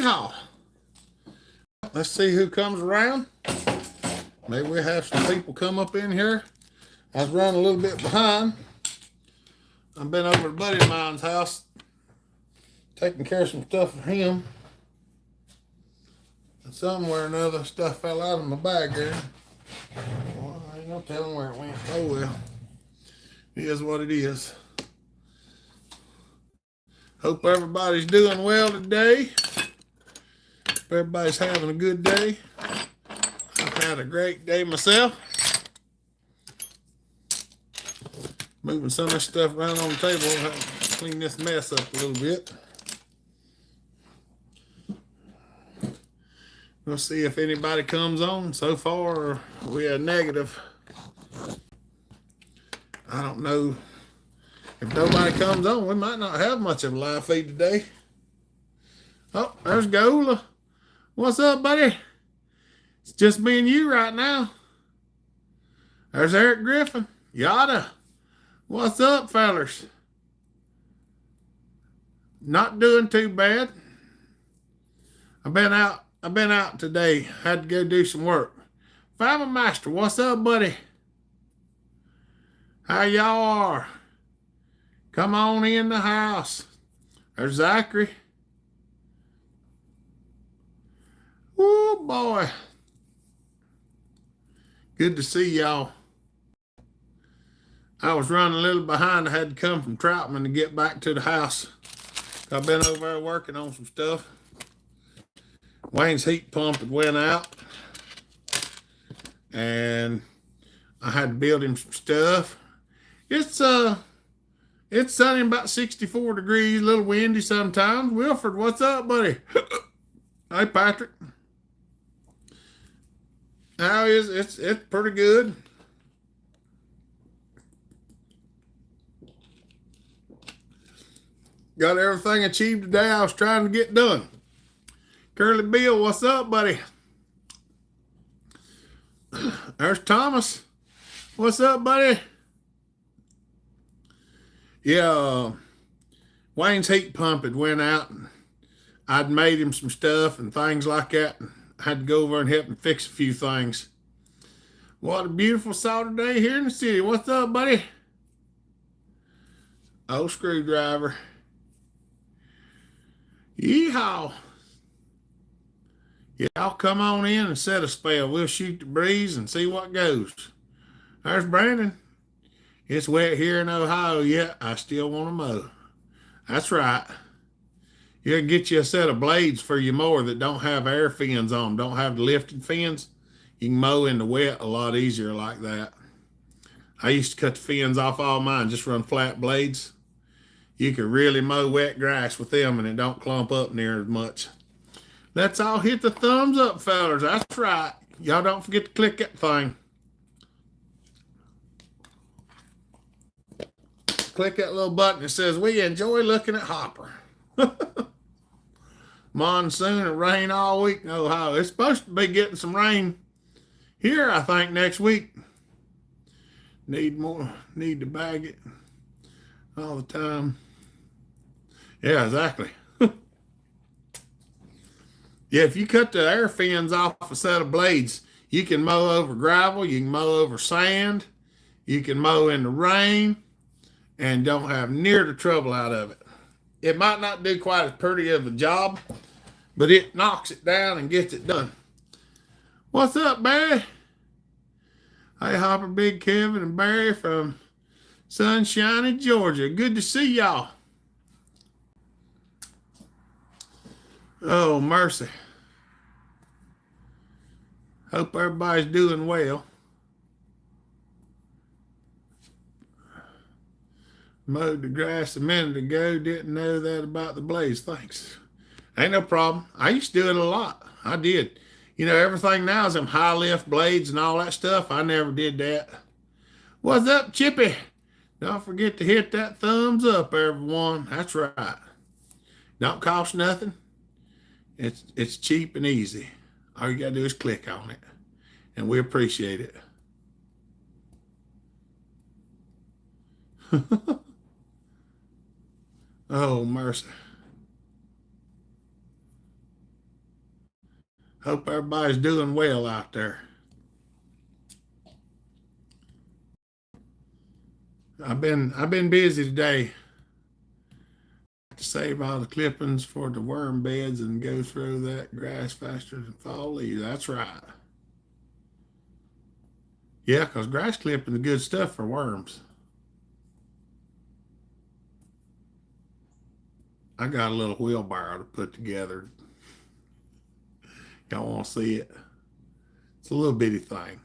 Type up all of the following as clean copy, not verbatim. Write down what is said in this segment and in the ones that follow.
Yeehaw! Let's see who comes around. Maybe we have some people come up in here. I was running a little bit behind. I've been over to a buddy of mine's house, taking care of some stuff for him. And somewhere or another, stuff fell out of my bag there. Well, I ain't no telling where it went. Oh well. It is what it is. Hope everybody's doing well today. Hope everybody's having a good day. I've had a great day myself. Moving some of this stuff around on the table. I'll have to clean this mess up a little bit. We'll see if anybody comes on. So far, we are negative. I don't know. If nobody comes on, we might not have much of a live feed today. Oh, there's Gola. What's up, buddy? It's just me and you right now. There's Eric Griffin. Yada. What's up, fellers? Not doing too bad. I've been out today. Had to go do some work. Fiber Master, what's up, buddy? How y'all are? Come on in the house. There's Zachary. Oh boy. Good to see y'all. I was running a little behind. I had to come from Troutman to get back to the house. I've been over there working on some stuff. Wayne's heat pump had went out. And I had to build him some stuff. It's sunny, about 64 degrees, a little windy sometimes. Wilford, what's up, buddy? Hey, Patrick. How is it? It's pretty good. Got everything achieved today I was trying to get done. Curly Bill, what's up, buddy? There's Thomas. What's up, buddy? Yeah, Wayne's heat pump had went out. And I'd made him some stuff and things like that. And I had to go over and help him fix a few things. What a beautiful Sawturday here in the city. What's up, buddy? Old screwdriver. Yeehaw. Y'all come on in and set a spell. We'll shoot the breeze and see what goes. There's Brandon. It's wet here in Ohio, yet I still want to mow. That's right. You can get you a set of blades for your mower that don't have air fins on them, don't have the lifted fins. You can mow in the wet a lot easier like that. I used to cut the fins off all mine, just run flat blades. You can really mow wet grass with them and it don't clump up near as much. Let's all hit the thumbs up, fellas. That's right. Y'all don't forget to click that thing. Click that little button that says, we enjoy looking at Hopper. Monsoon and rain all week in Ohio. It's supposed to be getting some rain here, I think, next week. Need to bag it all the time. Yeah, exactly. Yeah, if you cut the air fins off a set of blades, you can mow over gravel, you can mow over sand, you can mow in the rain, and don't have near the trouble out of it. It might not do quite as pretty of a job, but it knocks it down and gets it done. What's up, Barry? Hey, Hopper, Big Kevin, and Barry from sunshiny Georgia. Good to see y'all. Oh, mercy. Hope everybody's doing well. Mowed the grass a minute ago. Didn't know that about the blades. Thanks. Ain't no problem. I used to do it a lot. I did. You know, everything now is them high lift blades and all that stuff. I never did that. What's up, Chippy? Don't forget to hit that thumbs up, everyone. That's right. Don't cost nothing. It's cheap and easy. All you got to do is click on it, and we appreciate it. Oh, mercy. Hope everybody's doing well out there. I've been busy today to save all the clippings for the worm beds and go through that grass faster than fall leaves. That's right. Yeah, because grass clipping is good stuff for worms. I got a little wheelbarrow to put together. Y'all want to see it? It's a little bitty thing.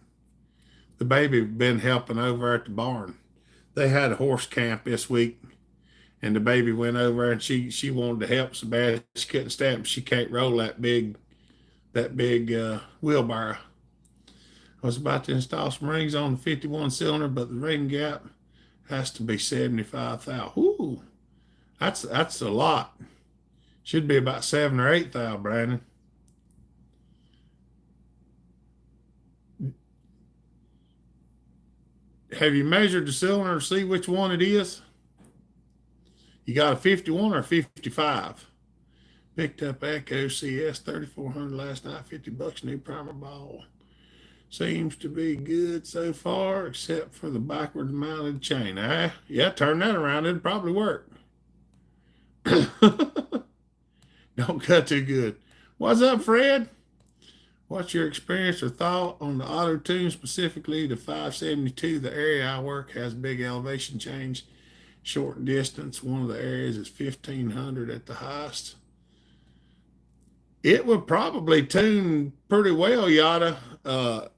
The baby been helping over at the barn. They had a horse camp this week, and the baby went over and she wanted to help so bad she couldn't stand. She can't roll that big wheelbarrow. I was about to install some rings on the 51 cylinder, but the ring gap has to be 75,000. Ooh, that's a lot. Should be about 7 or 8,000, Brandon. Have you measured the cylinder to see which one it is? You got a 51 or a 55? Picked up Echo CS 3400 last night, $50 new primer ball. Seems to be good so far, except for the backwards mounted chain. Yeah, turn that around, it'll probably work. Don't cut too good. What's up, Fred? What's your experience or thought on the auto tune, specifically the 572? The area I work has big elevation change, short distance. One of the areas is 1500 at the highest. It would probably tune pretty well, Yada. I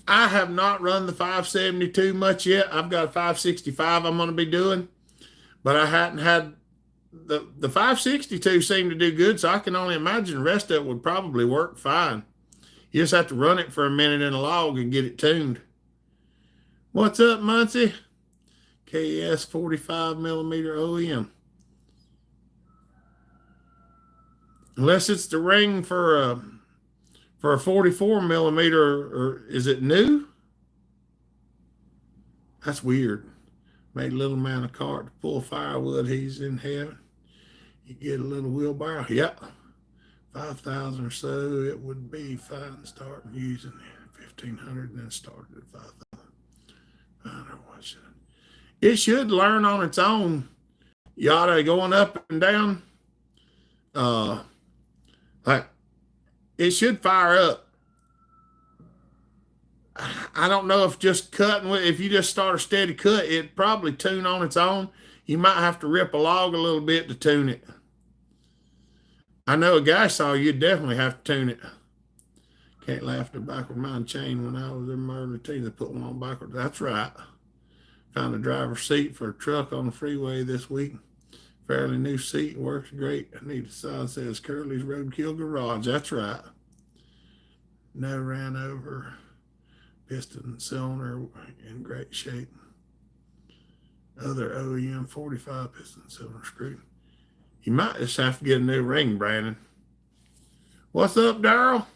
have not run the 572 much yet. I've got a 565 I'm going to be doing, but I hadn't had the 562 seemed to do good, so I can only imagine the rest of it would probably work fine. You just have to run it for a minute in a log and get it tuned. What's up, Muncie? KS 45 millimeter OEM. Unless it's the ring for a 44 millimeter, or is it new? That's weird. Made a little man a cart to pull firewood. He's in heaven. You get a little wheelbarrow. Yep. 5,000 or so. It would be fine starting using 1,500 and then started at 5,000. I don't know what should. It should learn on its own. Yada going up and down. Like it should fire up. I don't know if just cutting, if you just start a steady cut, it'd probably tune on its own. You might have to rip a log a little bit to tune it. I know a guy saw you'd definitely have to tune it. Can't laugh at the backward mounted chain. When I was in my early teens, they put one on backward. That's right. Found a driver's seat for a truck on the freeway this week. Fairly new seat, works great. I need a sign says Curly's Roadkill Garage. That's right. No ran over. Piston cylinder in great shape. Other OEM 45 piston cylinder screw. You might just have to get a new ring, Brandon. What's up, Darryl?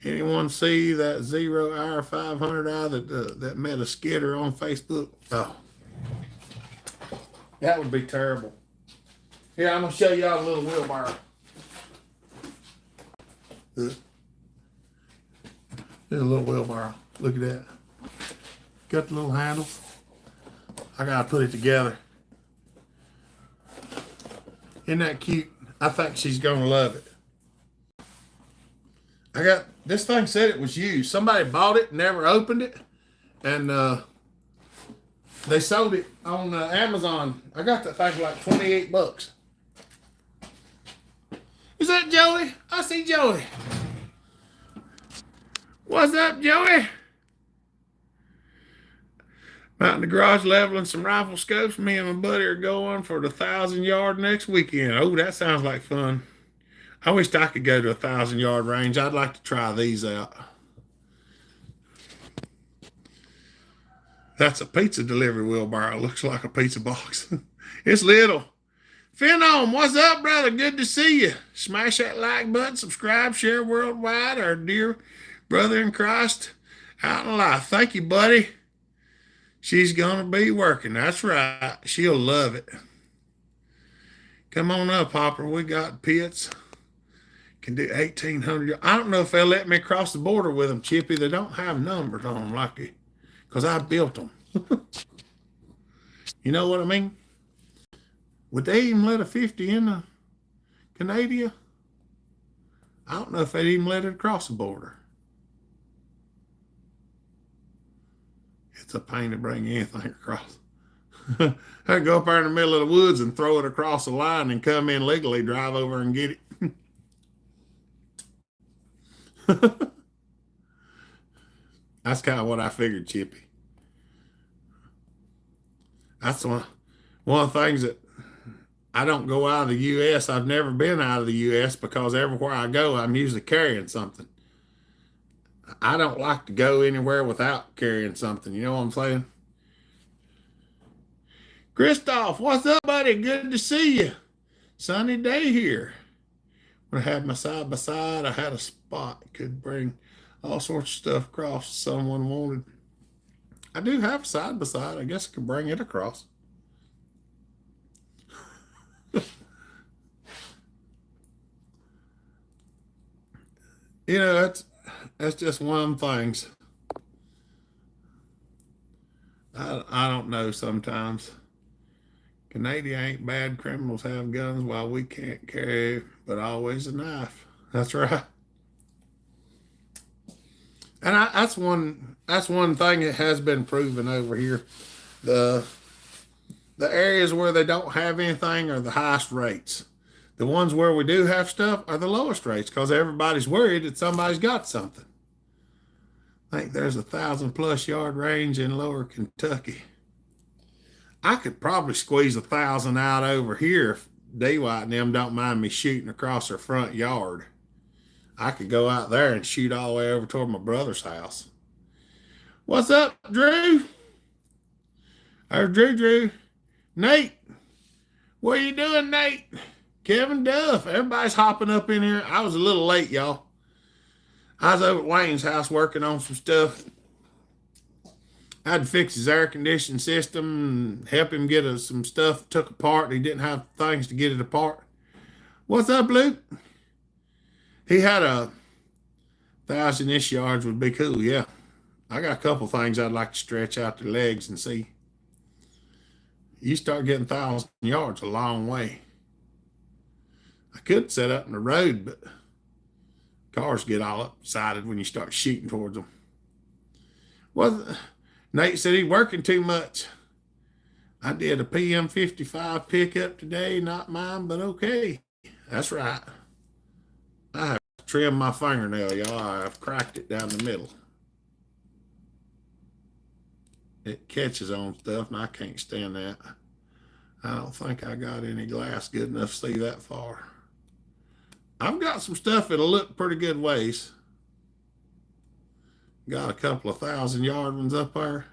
Anyone see that 0 hour 500i that met a skidder on Facebook? Oh, that would be terrible. Here, I'm gonna show y'all a little wheelbarrow. There's a little wheelbarrow. Look at that. Got the little handle. I gotta put it together. Isn't that cute? I think she's gonna love it. I got this thing said it was used. Somebody bought it, never opened it, and they sold it on Amazon. I got that thing for like $28. Is that Joey? I see Joey. What's up, Joey? Out in the garage leveling some rifle scopes. Me and my buddy are going for the 1,000-yard next weekend. Oh, that sounds like fun. I wished I could go to a 1,000-yard range. I'd like to try these out. That's a pizza delivery wheelbarrow. Looks like a pizza box. It's little. Phenom, what's up, brother? Good to see you. Smash that like button, subscribe, share worldwide. Our dear brother in Christ out in life. Thank you, buddy. She's going to be working. That's right. She'll love it. Come on up, Hopper. We got pits. Can do 1,800. I don't know if they'll let me cross the border with them, Chippy. They don't have numbers on them like it, because I built them. You know what I mean? Would they even let a 50 in the Canada? I don't know if they'd even let it across the border. It's a pain to bring anything across. I'd go up there in the middle of the woods and throw it across the line and come in legally, drive over and get it. That's kind of what I figured, Chippy. That's one of the things that I don't go out of the U.S. I've never been out of the U.S. because everywhere I go, I'm usually carrying something. I don't like to go anywhere without carrying something. You know what I'm saying? Christoph, what's up, buddy? Good to see you. Sunny day here. When I had my side by side, I had a spot. Could bring all sorts of stuff across if someone wanted. I do have a side by side. I guess I could bring it across. You know, that's just one of them things. I don't know sometimes. Canada ain't bad. Criminals have guns while we can't carry, but always a knife. That's right. And that's one thing that has been proven over here. The areas where they don't have anything are the highest rates. The ones where we do have stuff are the lowest rates because everybody's worried that somebody's got something. I think there's 1,000+ yard range in lower Kentucky. I could probably squeeze 1,000 out over here if D-White and them don't mind me shooting across their front yard. I could go out there and shoot all the way over toward my brother's house. What's up, Drew? There's Drew. Nate, what are you doing, Nate? Kevin Duff, everybody's hopping up in here. I was a little late, y'all. I was over at Wayne's house working on some stuff. I had to fix his air conditioning system and help him get some stuff took apart. He didn't have things to get it apart. What's up, Luke? He had 1,000-ish yards would be cool, yeah. I got a couple things I'd like to stretch out their legs and see. You start getting 1,000 yards a long way. I could set up in the road, but cars get all excited when you start shooting towards them. Well, Nate said he's working too much. I did a PM55 pickup today, not mine, but okay. That's right. I have trimmed my fingernail, y'all. I've cracked it down the middle. It catches on stuff, and I can't stand that. I don't think I got any glass good enough to see that far. I've got some stuff that'll look pretty good ways. Got a couple of 1,000-yard ones up there.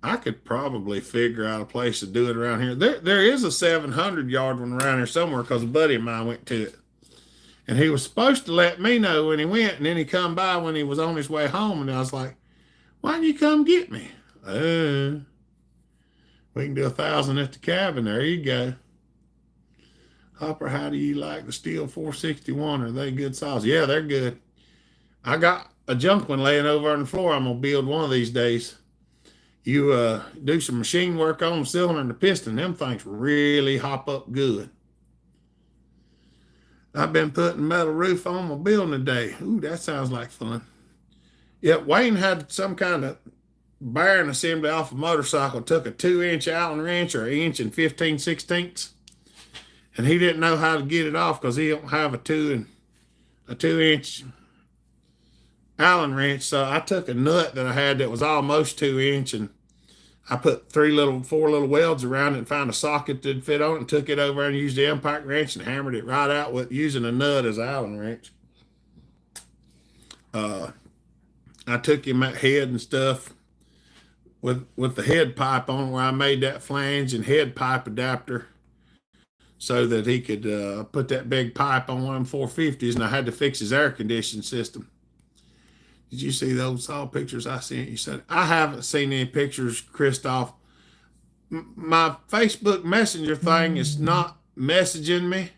I could probably figure out a place to do it around here. There is a 700-yard one around here somewhere because a buddy of mine went to it. And he was supposed to let me know when he went, and then he come by when he was on his way home, and I was like, why didn't you come get me? We can do 1,000 at the cabin. There you go. Hopper, how do you like the steel 461? Are they good size? Yeah, they're good. I got a junk one laying over on the floor. I'm going to build one of these days. You do some machine work on the cylinder and the piston. Them things really hop up good. I've been putting metal roof on my building today. Ooh, that sounds like fun. Yeah, Wayne had some kind of bearing assembly off a motorcycle, took a 2-inch Allen wrench or 1 inch and 15/16, and he didn't know how to get it off because he don't have a 2-inch Allen wrench. So I took a nut that I had that was almost 2-inch, and I put 4 little welds around it and found a socket that fit on it and took it over and used the impact wrench and hammered it right out with using a nut as an Allen wrench. I took him at head and stuff with the head pipe on where I made that flange and head pipe adapter so that he could put that big pipe on one of them 450s, and I had to fix his air conditioning system. Did you see those saw pictures I sent you? Said I haven't seen any pictures, Christoph. My Facebook Messenger thing is not messaging me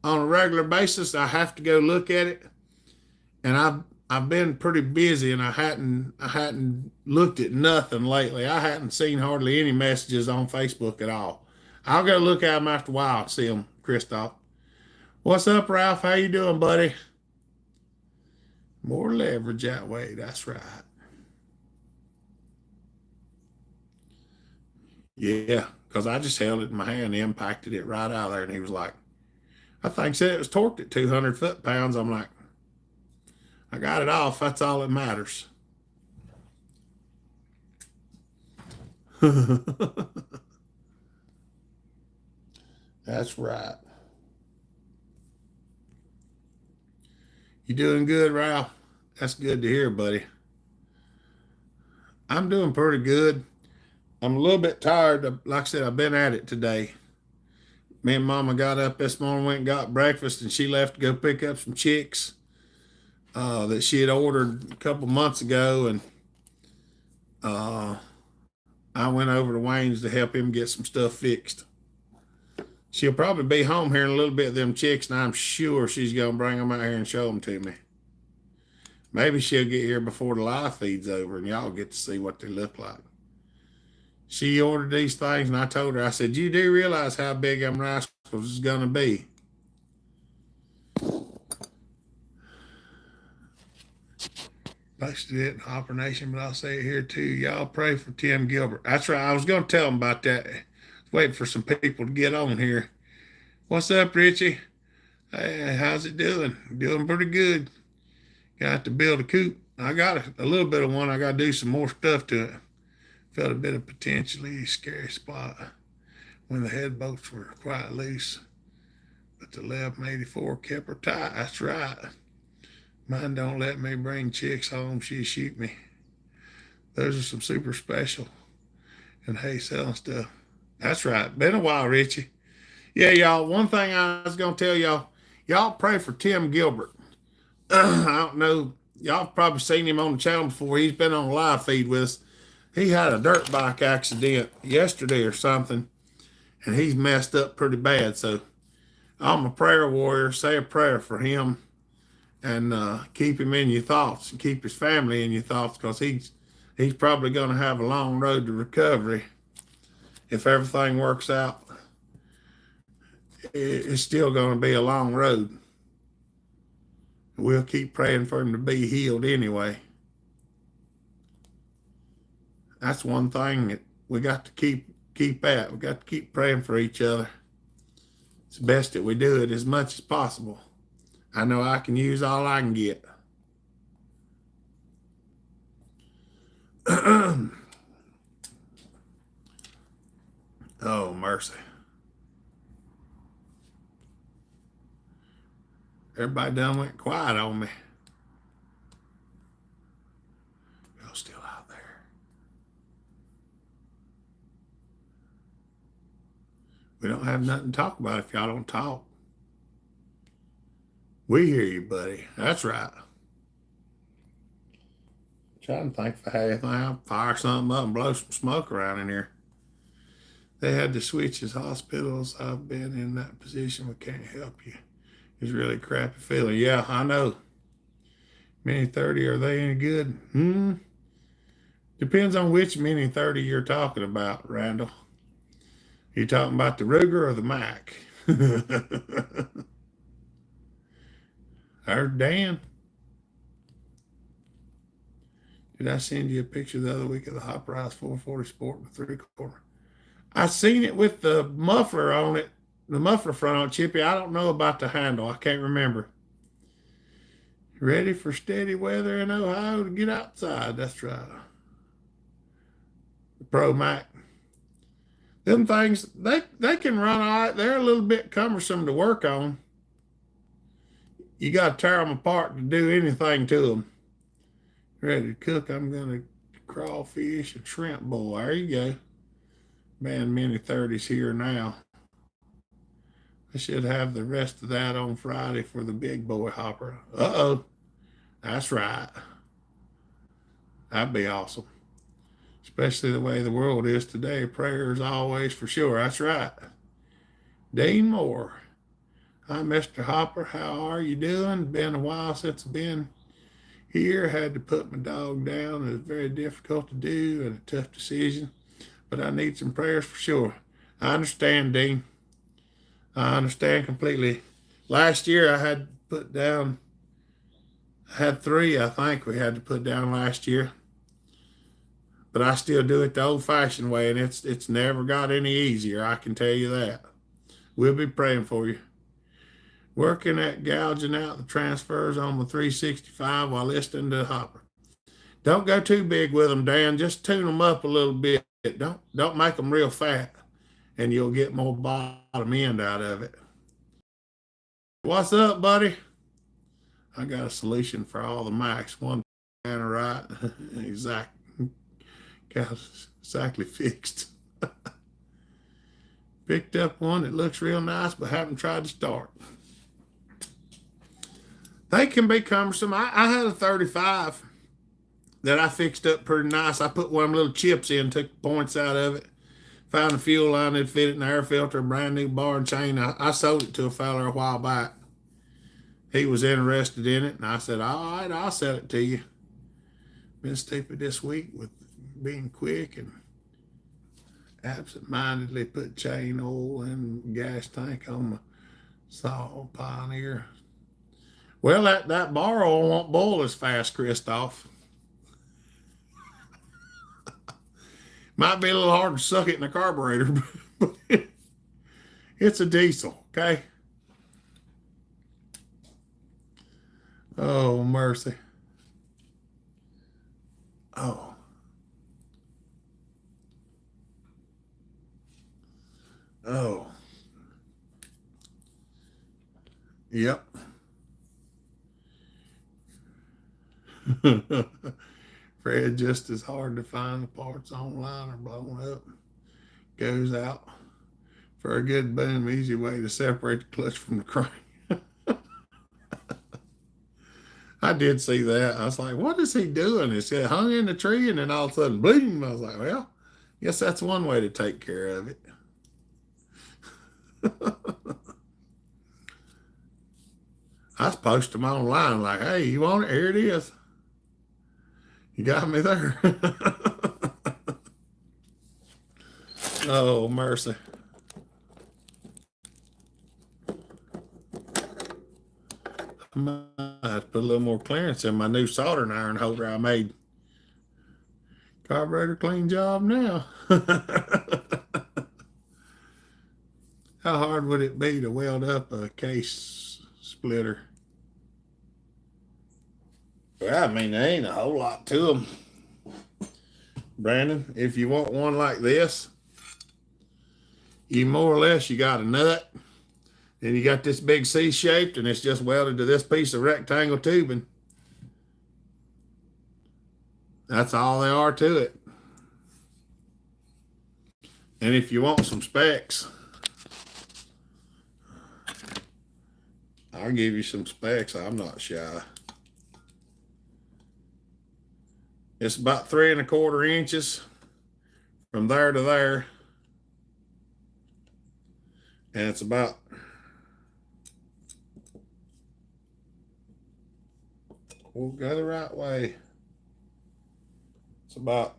on a regular basis. I have to go look at it, and I've been pretty busy, and I hadn't looked at nothing lately. I hadn't seen hardly any messages on Facebook at all. I'll go look at them after a while and see them, Christoph. What's up, Ralph? How you doing, buddy? More leverage that way. That's right. Yeah, because I just held it in my hand, impacted it right out of there, and he was like, I think said it was torqued at 200 foot-pounds. I'm like, I got it off. That's all that matters. That's right. You doing good, Ralph? That's good to hear, buddy. I'm doing pretty good. I'm a little bit tired. Like I said, I've been at it today. Me and Mama got up this morning, went and got breakfast, and she left to go pick up some chicks that she had ordered a couple months ago, and uh, I went over to Wayne's to help him get some stuff fixed. She'll probably be home here in a little bit, them chicks, and I'm sure she's going to bring them out here and show them to me. Maybe she'll get here before the live feed's over, and y'all get to see what they look like. She ordered these things, and I told her, I said, you do realize how big them rascals is going to be. Posted it in Hopper Nation, but I'll say it here too. Y'all pray for Tim Gilbert. That's right. I was going to tell him about that. Waiting for some people to get on here. What's up, Richie? Hey, how's it doing? Doing pretty good. Got to build a coop. I got a little bit of one. I got to do some more stuff to it. Felt a bit of potentially scary spot when the head bolts were quite loose, but the 1184 kept her tight. That's right. Mine don't let me bring chicks home. She shoot me. Those are some super special. And hey, selling stuff. That's right. Been a while, Richie. Yeah, y'all. One thing I was going to tell y'all, y'all pray for Tim Gilbert. I don't know. Y'all probably seen him on the channel before. He's been on a live feed with us. He had a dirt bike accident yesterday or something, and he's messed up pretty bad. So I'm a prayer warrior. Say a prayer for him, and keep him in your thoughts, and keep his family in your thoughts, because he's probably going to have a long road to recovery. If everything works out, it's still going to be a long road. We'll keep praying for him to be healed anyway. That's one thing that we got to keep at. We got to keep praying for each other. It's best that we do it as much as possible. I know I can use all I can get. Oh, mercy. Everybody done went quiet on me. Y'all still out there. We don't have nothing to talk about if y'all don't talk. We hear you, buddy. That's right. Trying to think if I had anything. I'll fire something up and blow some smoke around in here. They had to switch his hospitals. I've been in that position. We can't help you. It's really a crappy feeling. Yeah, I know. Mini 30, are they any good? Depends on which Mini 30 you're talking about, Randall. You talking about the Ruger or the Mac? There's Dan. Did I send you a picture the other week of the Hopper House 440 Sport with 3/4? I seen it with the muffler on it, the muffler front on it, Chippy. I don't know about the handle. I can't remember. Ready for steady weather in Ohio to get outside. That's right. The Pro Mac. Them things, they can run all right. They're a little bit cumbersome to work on. You got to tear them apart to do anything to them. Ready to cook. I'm going to crawfish and shrimp bowl. There you go. Man, Mini 30's here now. I should have the rest of that on Friday for the big boy hopper. Uh-oh. That's right. That'd be awesome. Especially the way the world is today. Prayers always for sure. That's right. Dean Moore. Hi, Mr. Hopper. How are you doing? Been a while since I've been here. Had to put my dog down. It was very difficult to do and a tough decision, but I need some prayers for sure. I understand, Dean. I understand completely. Last year I had put down, I had three, I think we had to put down last year. But I still do it the old fashioned way, and it's never got any easier, I can tell you that. We'll be praying for you. Working at gouging out the transfers on the 365 while listening to Hopper. Don't go too big with them, Dan. Just tune them up a little bit. Don't make them real fat, and you'll get more bottom end out of it. What's up, buddy? I got a solution for all the mics. One man, right? Exactly fixed. Picked up one that looks real nice, but haven't tried to start. They can be cumbersome. I had a 35 that I fixed up pretty nice. I put one of them little chips in, took the points out of it, found a fuel line that fit it in the air filter, a brand new bar and chain. I sold it to a fella a while back. He was interested in it, and I said, all right, I'll sell it to you. Been stupid this week with being quick and absent-mindedly put chain oil and gas tank on my Saw Pioneer. Well, that bar oil won't boil as fast, Christoph. Might be a little hard to suck it in the carburetor, but it's a diesel, okay? Oh, mercy. Oh. Oh. Yep. Fred, just as hard to find. The parts online are blown up. Goes out for a good boom. Easy way to separate the clutch from the crank. I did see that. I was like, what is he doing? It said hung in the tree, and then all of a sudden, boom. I was like, well, guess that's one way to take care of it. I was posting them online like, hey, you want it? Here it is. You got me there. Oh, mercy. I might have to put a little more clearance in my new soldering iron holder I made. Carburetor clean job now. How hard would it be to weld up a case splitter? Well, I mean, there ain't a whole lot to them. Brandon, if you want one like this, you more or less, you got a nut, and you got this big C-shaped, and it's just welded to this piece of rectangle tubing. That's all there are to it. And if you want some specs, I'll give you some specs. I'm not shy. It's about 3 1/4 inches from there to there. And it's about we'll go the right way. It's about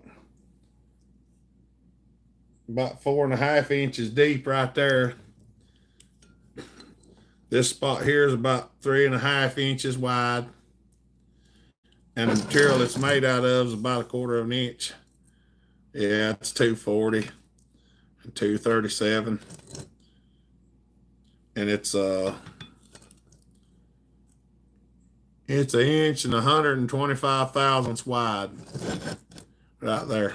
4 1/2 inches deep right there. This spot here is about 3 1/2 inches wide. And the material it's made out of is about 1/4 inch. Yeah, it's 240 and 237. And it's an inch and 125 thousandths wide right there.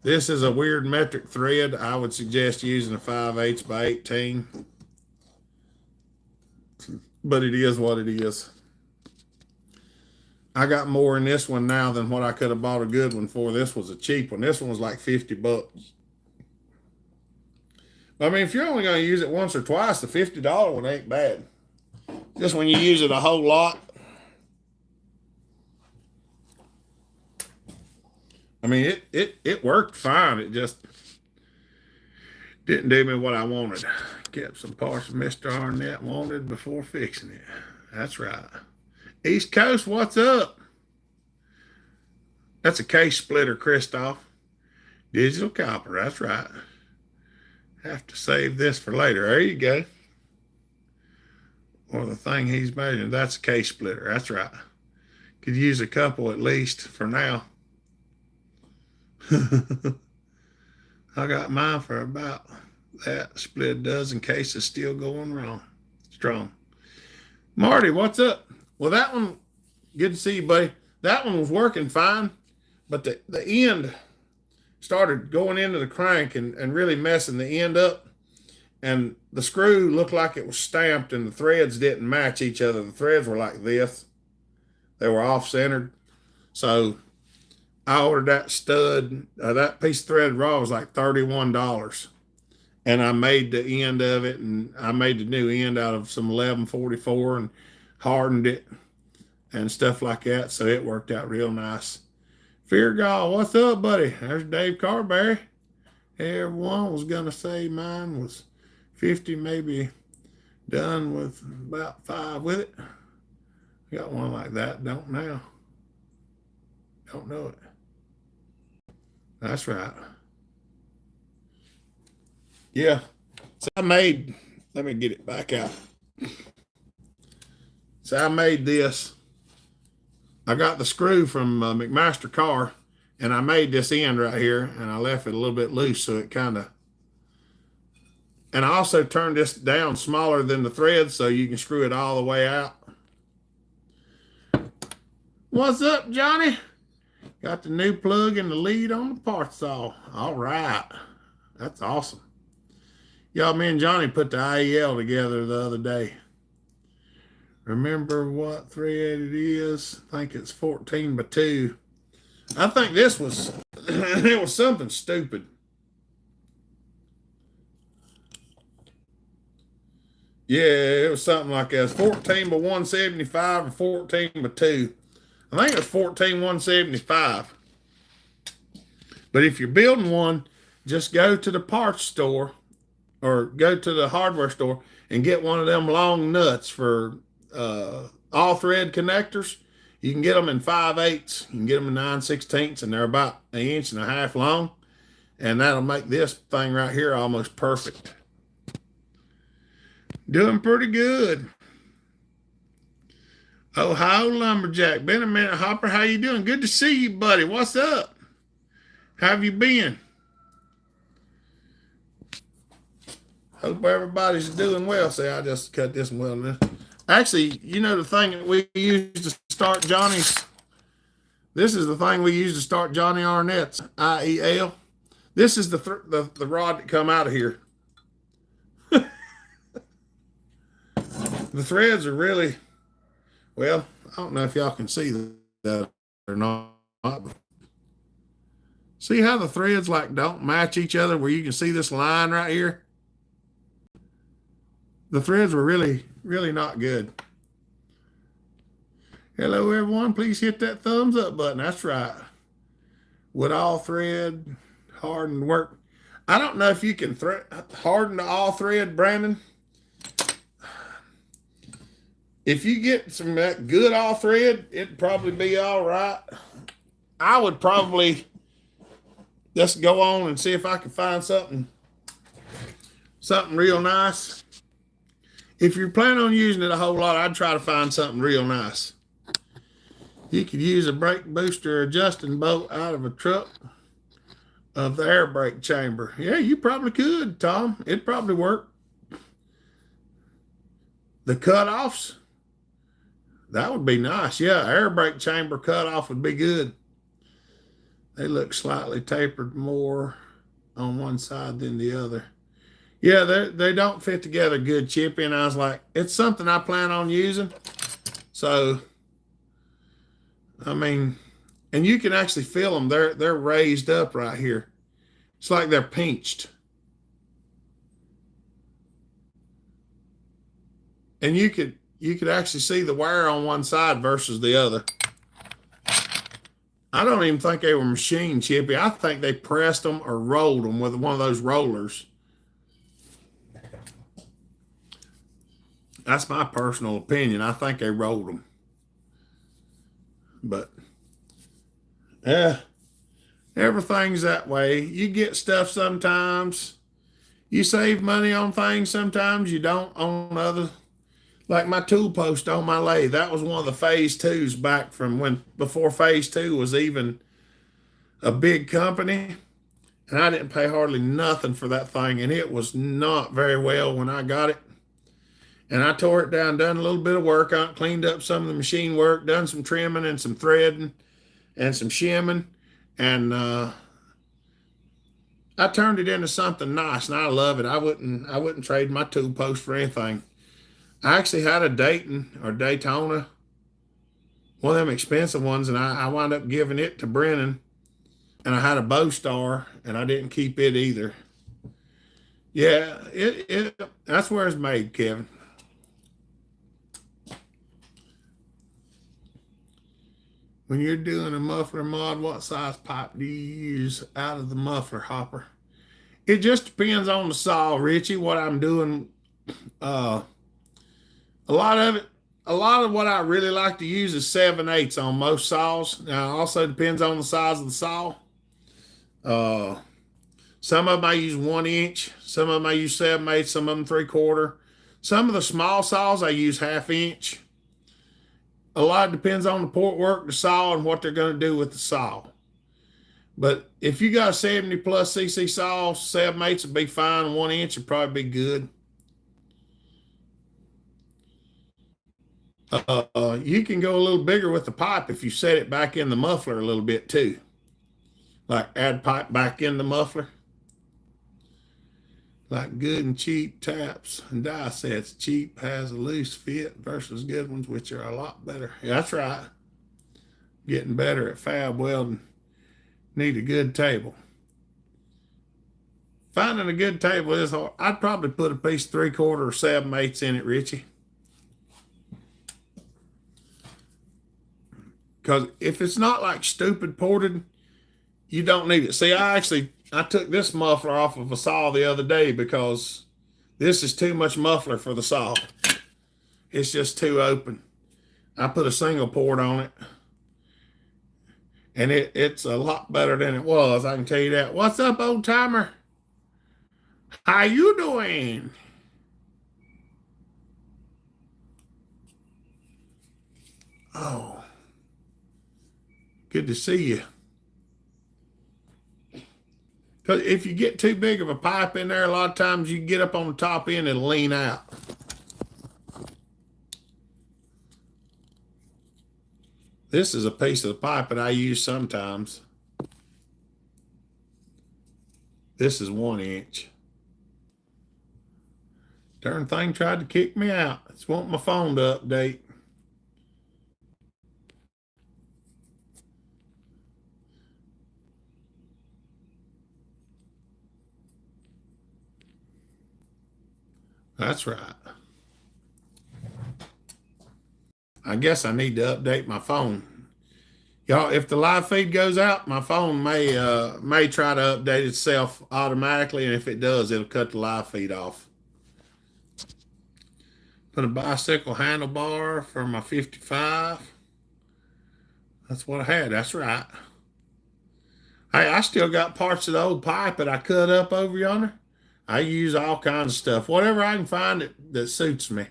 This is a weird metric thread. I would suggest using a 5/8 by 18. But it is what it is. I got more in this one now than what I could have bought a good one for. This was a cheap one. This one was like $50. I mean, if you're only going to use it once or twice, the $50 one ain't bad. Just when you use it a whole lot, I mean, it worked fine. It just didn't do me what I wanted. Kept some parts of Mr. Arnett wanted before fixing it. That's right. East Coast, what's up? That's a case splitter, Christoph. Digital copper, that's right. Have to save this for later. There you go. Or the thing he's measuring, that's a case splitter. That's right. Could use a couple at least for now. I got mine for about that. Split a dozen cases still going wrong. Strong. Marty, what's up? Well, that one, good to see you, buddy. That one was working fine, but the end started going into the crank and really messing the end up. And the screw looked like it was stamped and the threads didn't match each other. The threads were like this. They were off-centered. So I ordered that stud. That piece of threaded raw was like $31. And I made the end of it, and I made the new end out of some 1144 and hardened it and stuff like that. So it worked out real nice. Fear God, what's up, buddy? There's Dave Carberry. Everyone was going to say mine was 50, maybe done with about 5 with it. Got one like that, don't now. Don't know it. That's right. Yeah. So I made, let me get it back out. So I made this. I got the screw from McMaster Car, and I made this end right here, and I left it a little bit loose so it kind of, and I also turned this down smaller than the thread so you can screw it all the way out. What's up, Johnny? Got the new plug and the lead on the parts saw. All right. That's awesome. Y'all, me and Johnny put the IEL together the other day. Remember what thread it is? I think it's 14 by 2. I think this was, it was something stupid. Yeah, it was something like that. 14 by 175 or 14 by 2. I think it was 14 175. But if you're building one, just go to the parts store or go to the hardware store and get one of them long nuts for all thread connectors. You can get them in 5/8. You can get them in 9/16, and they're about 1.5 inches long. And that'll make this thing right here almost perfect. Doing pretty good. Ohio Lumberjack. Been a minute, Hopper. How you doing? Good to see you, buddy. What's up? How have you been? Hope everybody's doing well. See, I just cut this one well. Actually, you know the thing that we use to start Johnny's, this is the thing we use to start Johnny Arnett's IEL. This is the rod that come out of here. The threads are really, well, I don't know if y'all can see that or not. See how the threads like don't match each other where you can see this line right here? The threads were really, really not good. Hello, everyone. Please hit that thumbs up button. That's right. Would all thread harden work? I don't know if you can harden the all thread, Brandon. If you get some that good all thread, it'd probably be all right. I would probably just go on and see if I can find something real nice. If you're planning on using it a whole lot, I'd try to find something real nice. You could use a brake booster adjusting bolt out of a truck of the air brake chamber. Yeah, you probably could, Tom. It'd probably work. The cutoffs, that would be nice. Yeah, air brake chamber cutoff would be good. They look slightly tapered more on one side than the other. Yeah, they don't fit together good, Chippy. And I was like, it's something I plan on using. So, I mean, and you can actually feel them. They're raised up right here. It's like they're pinched. And you could actually see the wire on one side versus the other. I don't even think they were machine, Chippy. I think they pressed them or rolled them with one of those rollers. That's my personal opinion. I think they rolled them. But yeah, everything's that way. You get stuff sometimes. You save money on things sometimes. You don't on others. Like my tool post on my lathe. That was one of the phase twos back from when before phase two was even a big company. And I didn't pay hardly nothing for that thing. And it was not very well when I got it. And I tore it down, done a little bit of work on it, cleaned up some of the machine work, done some trimming and some threading and some shimming. And I turned it into something nice, and I love it. I wouldn't trade my tool post for anything. I actually had a Dayton or Daytona, one of them expensive ones, and I wound up giving it to Brennan. And I had a Bow Star, and I didn't keep it either. Yeah, it that's where it's made, Kevin. When you're doing a muffler mod, what size pipe do you use out of the muffler hopper? It just depends on the saw, Richie, what I'm doing. Uh, a lot of what I really like to use is 7/8 on most saws. Now, it also depends on the size of the saw. Some of them I use 1 inch, some of them I use 7/8, some of them 3/4. Some of the small saws I use 1/2 inch. A lot depends on the port work, the saw, and what they're going to do with the saw. But if you got a 70 plus cc saw, 7/8 would be fine. 1 inch would probably be good. You can go a little bigger with the pipe if you set it back in the muffler a little bit too. Like add pipe back in the muffler. Like good and cheap taps and die sets. Cheap has a loose fit versus good ones, which are a lot better. Yeah, that's right. Getting better at fab welding. Need a good table. Finding a good table is hard. I'd probably put a piece 3/4 or 7/8 in it, Richie. Because if it's not like stupid ported, you don't need it. See, I took this muffler off of a saw the other day because this is too much muffler for the saw. It's just too open. I put a single port on it, and it's a lot better than it was. I can tell you that. What's up, old timer? How you doing? Oh, good to see you. Because if you get too big of a pipe in there, a lot of times you get up on the top end, it'll lean out. This is a piece of the pipe that I use sometimes. This is 1 inch. Darn thing tried to kick me out. It's wanting my phone to update. That's right. I guess I need to update my phone. Y'all, if the live feed goes out, my phone may try to update itself automatically, and if it does, it'll cut the live feed off. Put a bicycle handlebar for my 55. That's what I had. That's right. Hey, I still got parts of the old pipe that I cut up over yonder. I use all kinds of stuff, whatever I can find that suits me.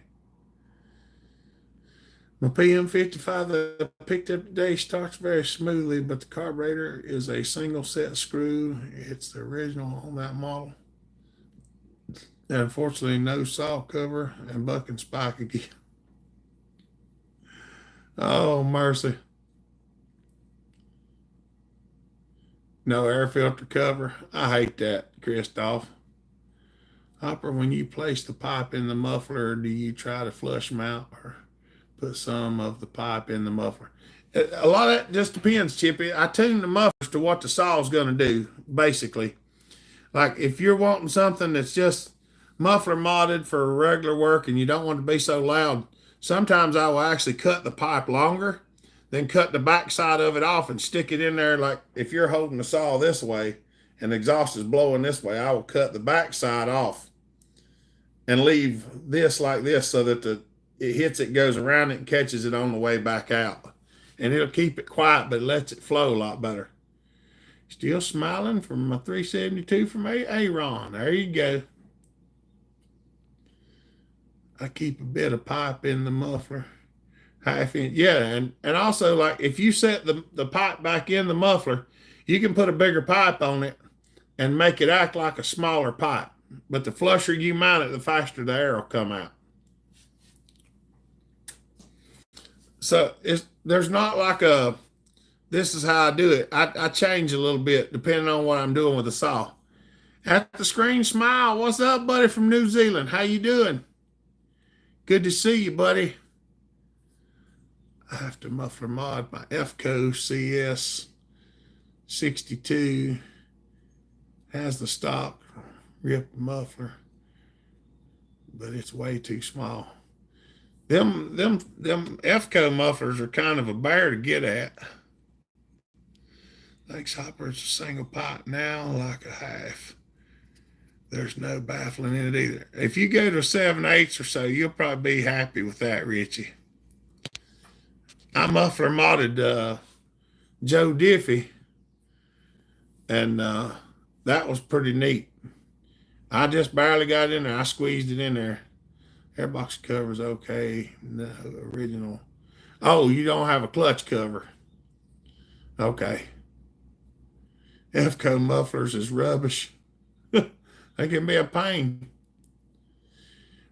My PM55 that I picked up today starts very smoothly, but the carburetor is a single set screw. It's the original on that model. And unfortunately, no saw cover and buck and spike again. Oh, mercy. No air filter cover. I hate that, Christoph. Hopper, when you place the pipe in the muffler, do you try to flush mount or put some of the pipe in the muffler? A lot of that just depends, Chippy. I tune the mufflers to what the saw is going to do, basically. Like if you're wanting something that's just muffler modded for regular work and you don't want to be so loud, sometimes I will actually cut the pipe longer then cut the back side of it off and stick it in there. Like if you're holding the saw this way and the exhaust is blowing this way, I will cut the back side off and leave this like this so that it hits it, goes around it, and catches it on the way back out. And it'll keep it quiet, but it lets it flow a lot better. Still smiling from my 372 from Aaron. There you go. I keep a bit of pipe in the muffler. Half inch. Yeah, and also, like, if you set the pipe back in the muffler, you can put a bigger pipe on it and make it act like a smaller pipe. But the flusher you mount it, the faster the air will come out. So there's not like this is how I do it. I change a little bit depending on what I'm doing with the saw. At the screen, smile. What's up, buddy from New Zealand? How you doing? Good to see you, buddy. I have to muffler mod my FCO CS 62. Has the stock rip muffler, but it's way too small. Them FCO mufflers are kind of a bear to get at. Thanks, Hopper. It's a single pipe now, like a half. There's no baffling in it either. If you go to 7/8 or so, you'll probably be happy with that, Richie. I muffler modded Joe Diffie, and that was pretty neat. I just barely got in there. I squeezed it in there. Airbox cover's okay. No original. Oh, you don't have a clutch cover. Okay. FCO mufflers is rubbish. They can be a pain.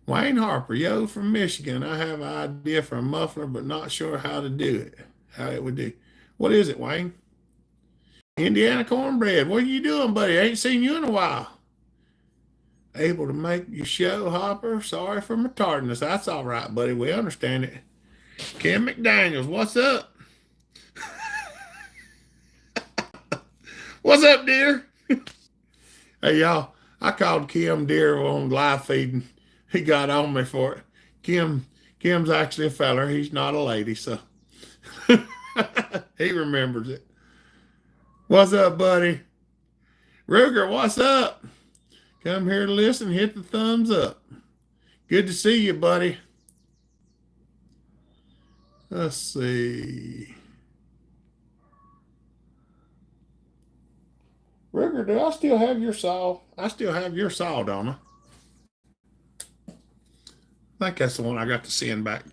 Wayne Harper, yo, from Michigan. I have an idea for a muffler, but not sure how to do it. How it would do. What is it, Wayne? Indiana cornbread. What are you doing, buddy? I ain't seen you in a while. Able to make your show, Hopper? Sorry for my tardiness. That's all right, buddy. We understand it. Kim McDaniels, what's up? What's up, dear? Hey, y'all. I called Kim dear on live feeding. He got on me for it. Kim's actually a feller. He's not a lady, so he remembers it. What's up, buddy? Ruger, what's up? Come here to listen. Hit the thumbs up. Good to see you, buddy. Let's see. Ruger, do I still have your saw? I still have your saw, don't I? I think that's the one I got to send back.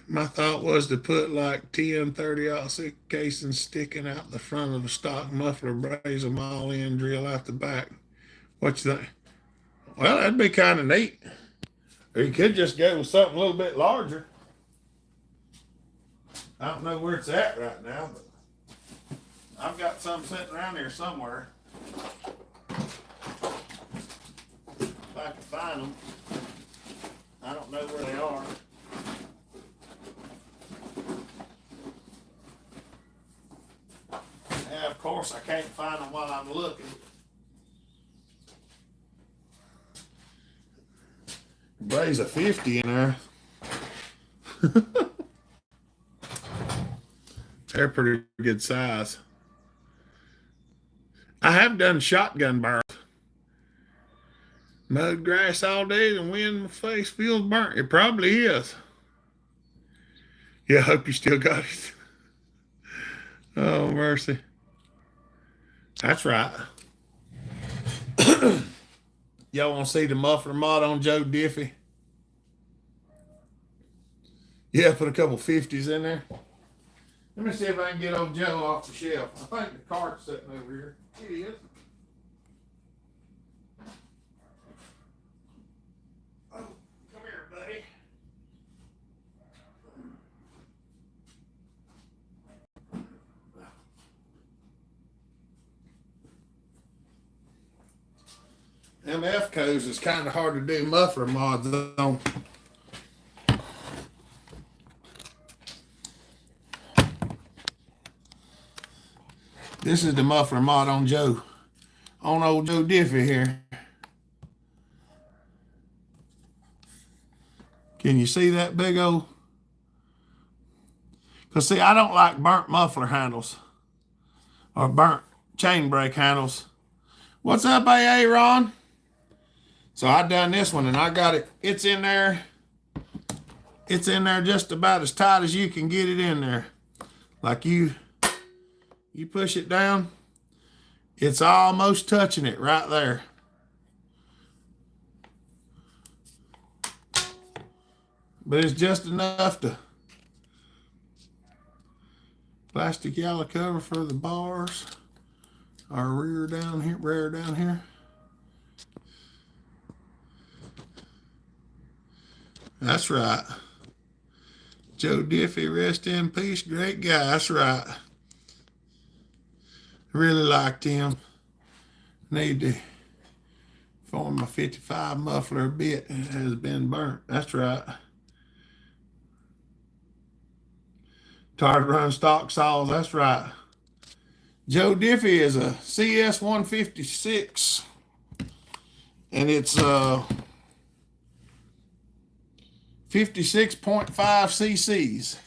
My thought was to put like 10 30-06 casings sticking out the front of the stock muffler, braze them all in, drill out the back. What you think? Well, that'd be kind of neat. Or you could just go with something a little bit larger. I don't know where it's at right now, but I've got some sitting around here somewhere. If I can find them. I don't know where they are. Yeah, of course, I can't find them while I'm looking. Braze a 50 in there. They're pretty good size. I have done shotgun barrels. Mowed grass all day and wind my face feels burnt. It probably is. Yeah, I hope you still got it. Oh, mercy. That's right. Y'all want to see the muffler mod on Joe Diffie? Yeah, put a couple 50s in there. Let me see if I can get old Joe off the shelf. I think the cart's sitting over here. It is. Oh, come here, buddy. Them FCOs is kind of hard to do muffler mods on. This is the muffler mod on Joe. On old Joe Diffie here. Can you see that big old Because, see, I don't like burnt muffler handles or burnt chain brake handles. What's up, AA Ron? So I done this one and I got it. It's in there. It's in there just about as tight as you can get it in there. Like you push it down, it's almost touching it right there. But it's just enough to. Plastic yellow cover for the bars. Our rear down here. That's right. Joe Diffie, rest in peace, great guy. That's right. Really liked him. Need to form my 55 muffler bit. It has been burnt. That's right. Tired run stock saws. That's right. Joe Diffie is a CS 156, and it's 56.5 cc's.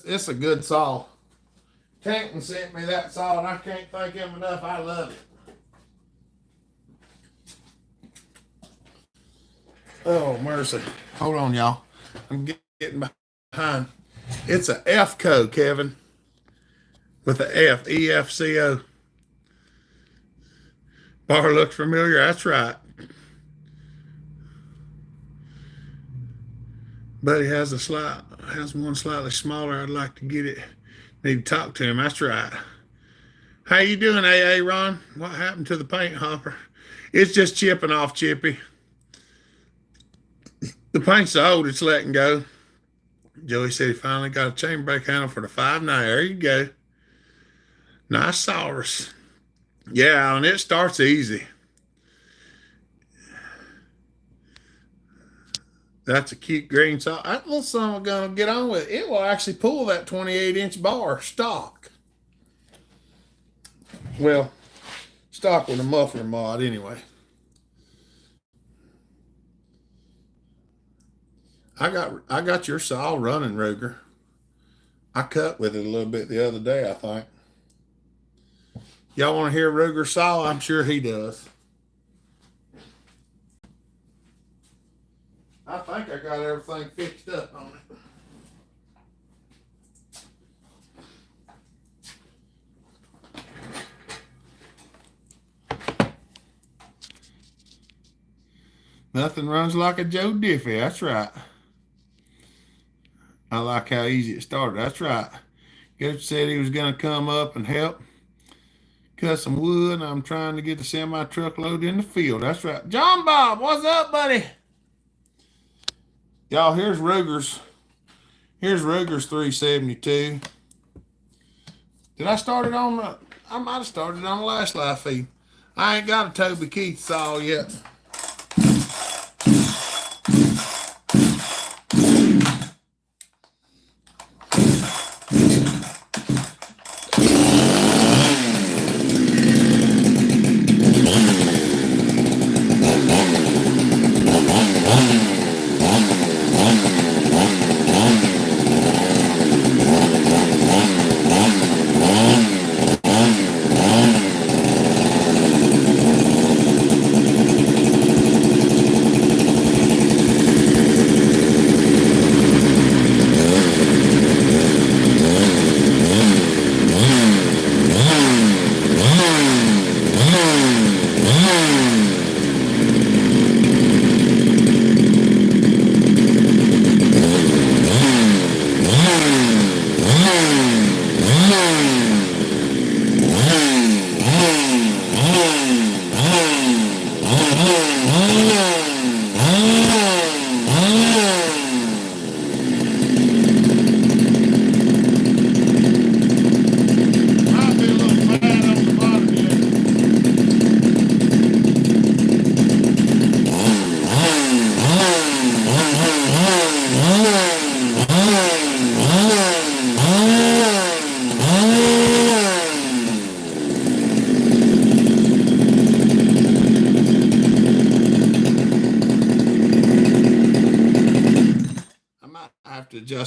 It's a good saw. Tanton sent me that saw, and I can't thank him enough. I love it. Oh, mercy. Hold on, y'all. I'm getting behind. It's a EFCO, Kevin. With the F, EFCO. Bar looks familiar. That's right. Buddy has one slightly smaller. I'd like to get it. Need to talk to him. That's right. How you doing, AA Ron? What happened to the paint hopper? It's just chipping off, Chippy. The paint's so old, it's letting go. Joey said he finally got a chain brake handle for the 5.9. There you go. Nice saws. Yeah, and it starts easy. That's a cute green saw. That little son we're going to get on with. It will actually pull that 28-inch bar stock. Well, stock with a muffler mod anyway. I got your saw running, Ruger. I cut with it a little bit the other day, I think. Y'all want to hear Ruger's saw? I'm sure he does. I think I got everything fixed up on it. Nothing runs like a Joe Diffie. That's right. I like how easy it started. That's right. Coach said he was going to come up and help cut some wood, and I'm trying to get the semi-truckload in the field. That's right. John Bob, what's up, buddy? Y'all, here's Ruger's 372. Did I start it on the, I might have started on the last live feed. I ain't got a Toby Keith saw yet.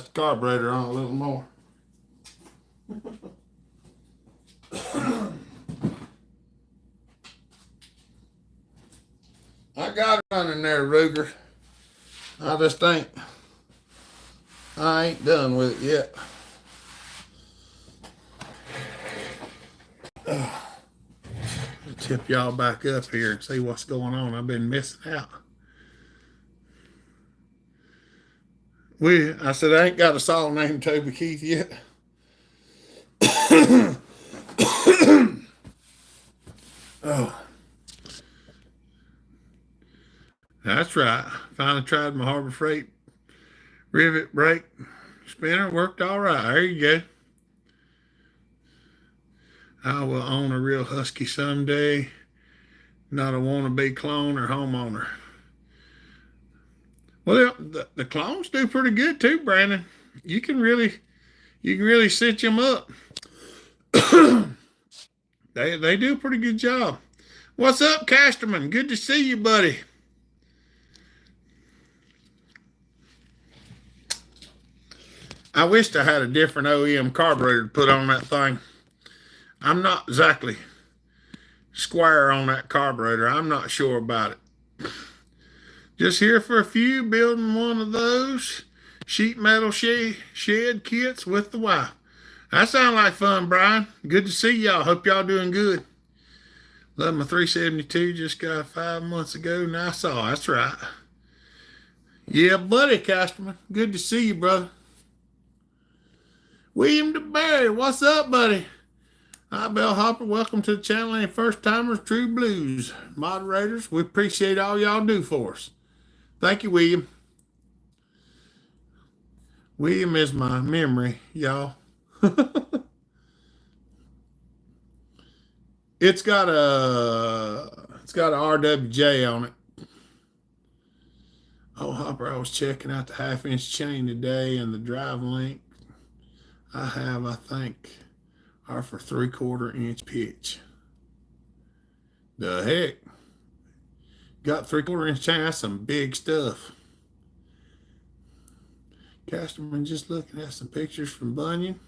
the carburetor on a little more. I got it running there, Ruger. I just ain't done with it yet. Tip y'all back up here and see what's going on. I've been missing out. I said I ain't got a saw named Toby Keith yet. Oh, that's right. Finally tried my Harbor Freight rivet brake spinner. Worked all right. There you go. I will own a real husky someday. Not a wannabe clone or homeowner. Well, the clones do pretty good too, Brandon. You can really cinch them up. They do a pretty good job. What's up, Casterman? Good to see you, buddy. I wished I had a different OEM carburetor to put on that thing. I'm not exactly square on that carburetor. I'm not sure about it. Just here for a few, building one of those sheet metal shed kits with the wife. That sounds like fun, Brian. Good to see y'all. Hope y'all doing good. Love my 372. Just got 5 months ago. Now I saw. That's right. Yeah, buddy, customer. Good to see you, brother. William DeBerry, what's up, buddy? Hi, Bell Hopper. Welcome to the channel. Any first timers, True Blues moderators. We appreciate all y'all do for us. Thank you, William. William is my memory, y'all. It's got a RWJ on it. Oh, Hopper, I was checking out the 1/2-inch chain today, and the drive link I have, I think, are for 3/4 inch pitch. The heck? Got 3/4 inch chain. That's some big stuff. Casterman just looking at some pictures from Bunyan.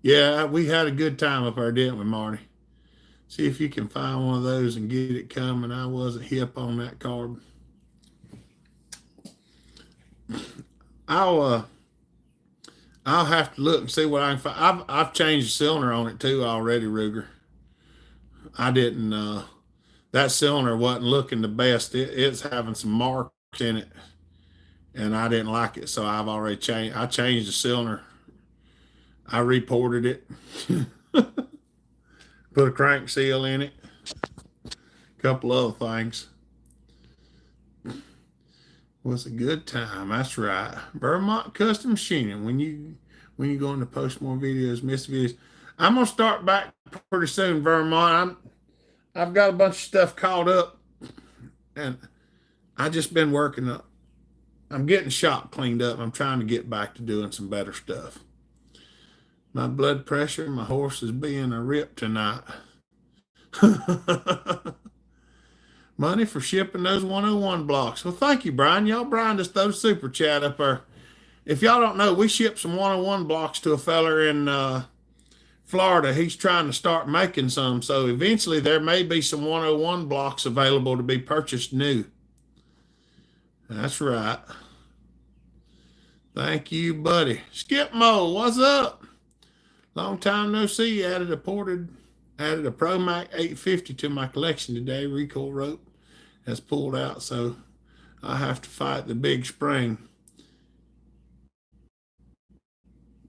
Yeah, we had a good time up there, didn't we, Marty? See if you can find one of those and get it coming. I wasn't hip on that carb. I'll have to look and see what I can find. I've changed the cylinder on it too already, Ruger. I didn't. That cylinder wasn't looking the best. It's having some marks in it, and I didn't like it. So I've already changed. I changed the cylinder. I reported it. Put a crank seal in it. A couple other things. Was a good time. That's right. Vermont Custom Machining. When you going to post more videos, miss videos. I'm gonna start back pretty soon, Vermont. I've got a bunch of stuff caught up, and I just been working up. I'm getting shop cleaned up. I'm trying to get back to doing some better stuff. My blood pressure, my horse is being a rip tonight. Money for shipping those 101 blocks. Well, thank you, Brian. Y'all, Brian just throw super chat up there. If y'all don't know, we shipped some 101 blocks to a feller in Florida. He's trying to start making some. So eventually there may be some 101 blocks available to be purchased new. That's right. Thank you, buddy. Skip Mo, what's up? Long time no see. Added a ProMac 850 to my collection today. Recoil rope has pulled out, so I have to fight the big spring.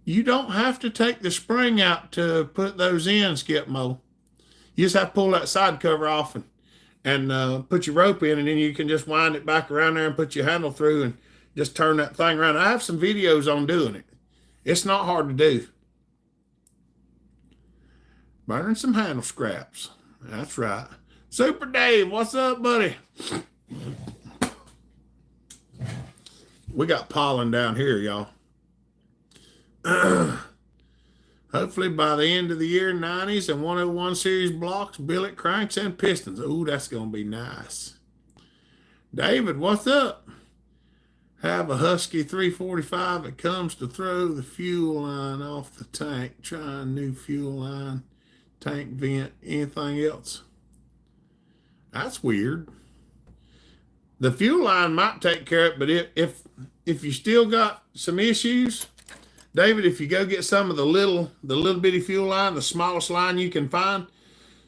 You don't have to take the spring out to put those in, Skip Mo. You just have to pull that side cover off and put your rope in, and then you can just wind it back around there and put your handle through and just turn that thing around. I have some videos on doing it. It's not hard to do. Burning some handle scraps. That's right. Super Dave, what's up, buddy? We got pollen down here, y'all. Hopefully by the end of the year, 90s and 101 series blocks, billet cranks, and pistons. Ooh, that's going to be nice. David, what's up? Have a Husky 345 that comes to throw the fuel line off the tank. Trying new fuel line, tank vent, anything else. That's weird. The fuel line might take care of it, but if you still got some issues, David, if you go get some of the little bitty fuel line, the smallest line you can find,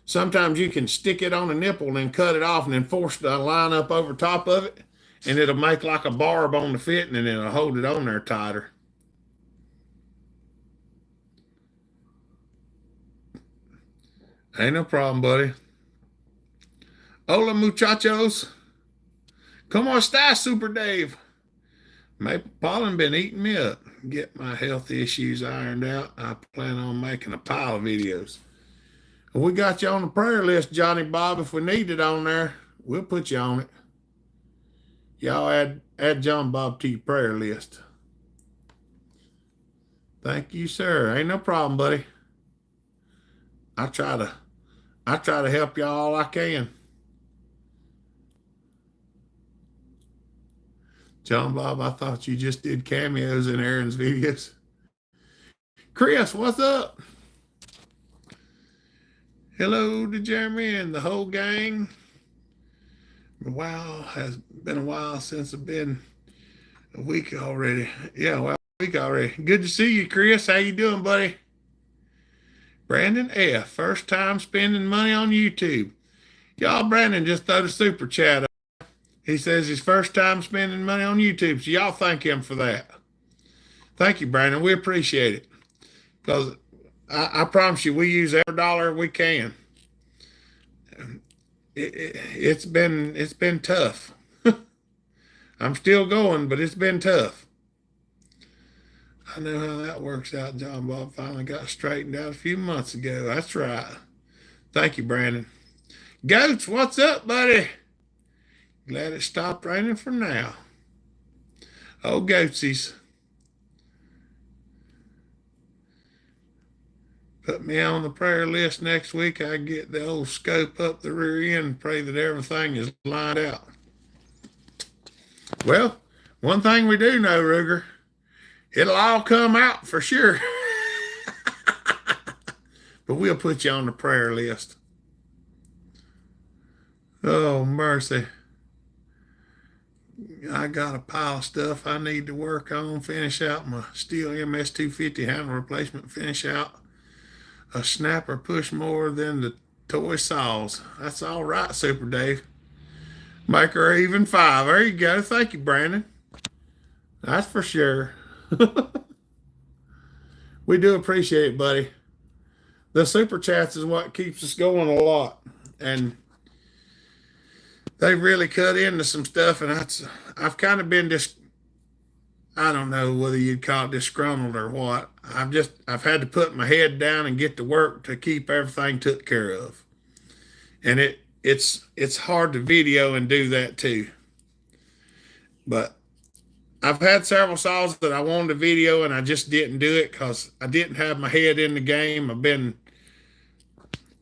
sometimes you can stick it on a nipple and then cut it off and then force the line up over top of it, and it'll make like a barb on the fitting and it'll hold it on there tighter. Ain't no problem, buddy. Hola, muchachos. Como está, Super Dave? Maple pollen been eating me up. Get my health issues ironed out. I plan on making a pile of videos. We got you on the prayer list, Johnny Bob. If we need it on there, we'll put you on it. Y'all add John Bob to your prayer list. Thank you, sir. Ain't no problem, buddy. I try to help y'all all I can. John Bob, I thought you just did cameos in Aaron's videos. Chris, what's up? Hello to Jeremy and the whole gang. Wow, has been a while since I've been a week already. Yeah, well, a week already. Good to see you, Chris. How you doing, buddy? Brandon F., first time spending money on YouTube. Y'all, Brandon just threw a super chat up. He says his first time spending money on YouTube. So y'all thank him for that. Thank you, Brandon. We appreciate it. Because I promise you, we use every dollar we can. It's been tough. I'm still going, but it's been tough. I know how that works out. John Bob finally got straightened out a few months ago. That's right. Thank you, Brandon. Goats, what's up, buddy? Glad it stopped raining for now. Oh, goatsies. Put me on the prayer list next week. I get the old scope up the rear end and pray that everything is lined out. Well, one thing we do know, Ruger, it'll all come out for sure. But we'll put you on the prayer list. Oh, mercy. I got a pile of stuff I need to work on, finish out my steel MS250 handle replacement, finish out a snapper push more than the toy saws. That's all right, Super Dave. Make her even 5. There you go. Thank you, Brandon. That's for sure. We do appreciate it, buddy. The super chats is what keeps us going a lot. And they've really cut into some stuff, and I've kind of been just, I don't know whether you'd call it disgruntled or what. I've had to put my head down and get to work to keep everything took care of. And it's hard to video and do that too. But I've had several saws that I wanted to video and I just didn't do it because I didn't have my head in the game.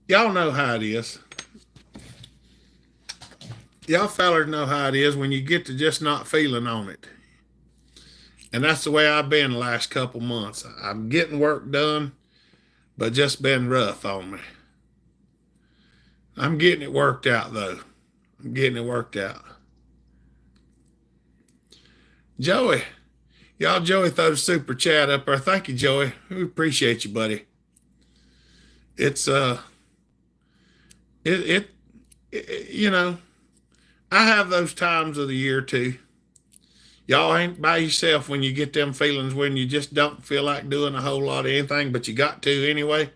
Y'all know how it is. Y'all fellers know how it is when you get to just not feeling on it. And that's the way I've been the last couple months. I'm getting work done, but just been rough on me. I'm getting it worked out, though. I'm getting it worked out. Joey. Joey threw a super chat up there. Thank you, Joey. We appreciate you, buddy. It's, you know, I have those times of the year too. Y'all ain't by yourself when you get them feelings when you just don't feel like doing a whole lot of anything, but you got to anyway.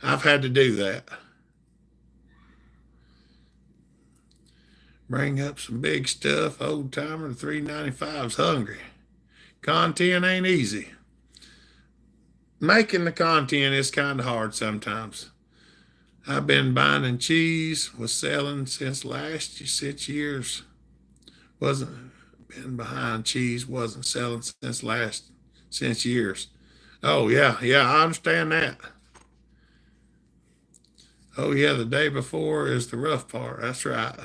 I've had to do that. Bring up some big stuff. Old timer, 395's hungry. Content ain't easy. Making the content is kind of hard sometimes. I've been buying cheese, was selling since last 6 years. Wasn't been behind cheese, wasn't selling since years. Oh yeah, I understand that. Oh yeah, the day before is the rough part. That's right.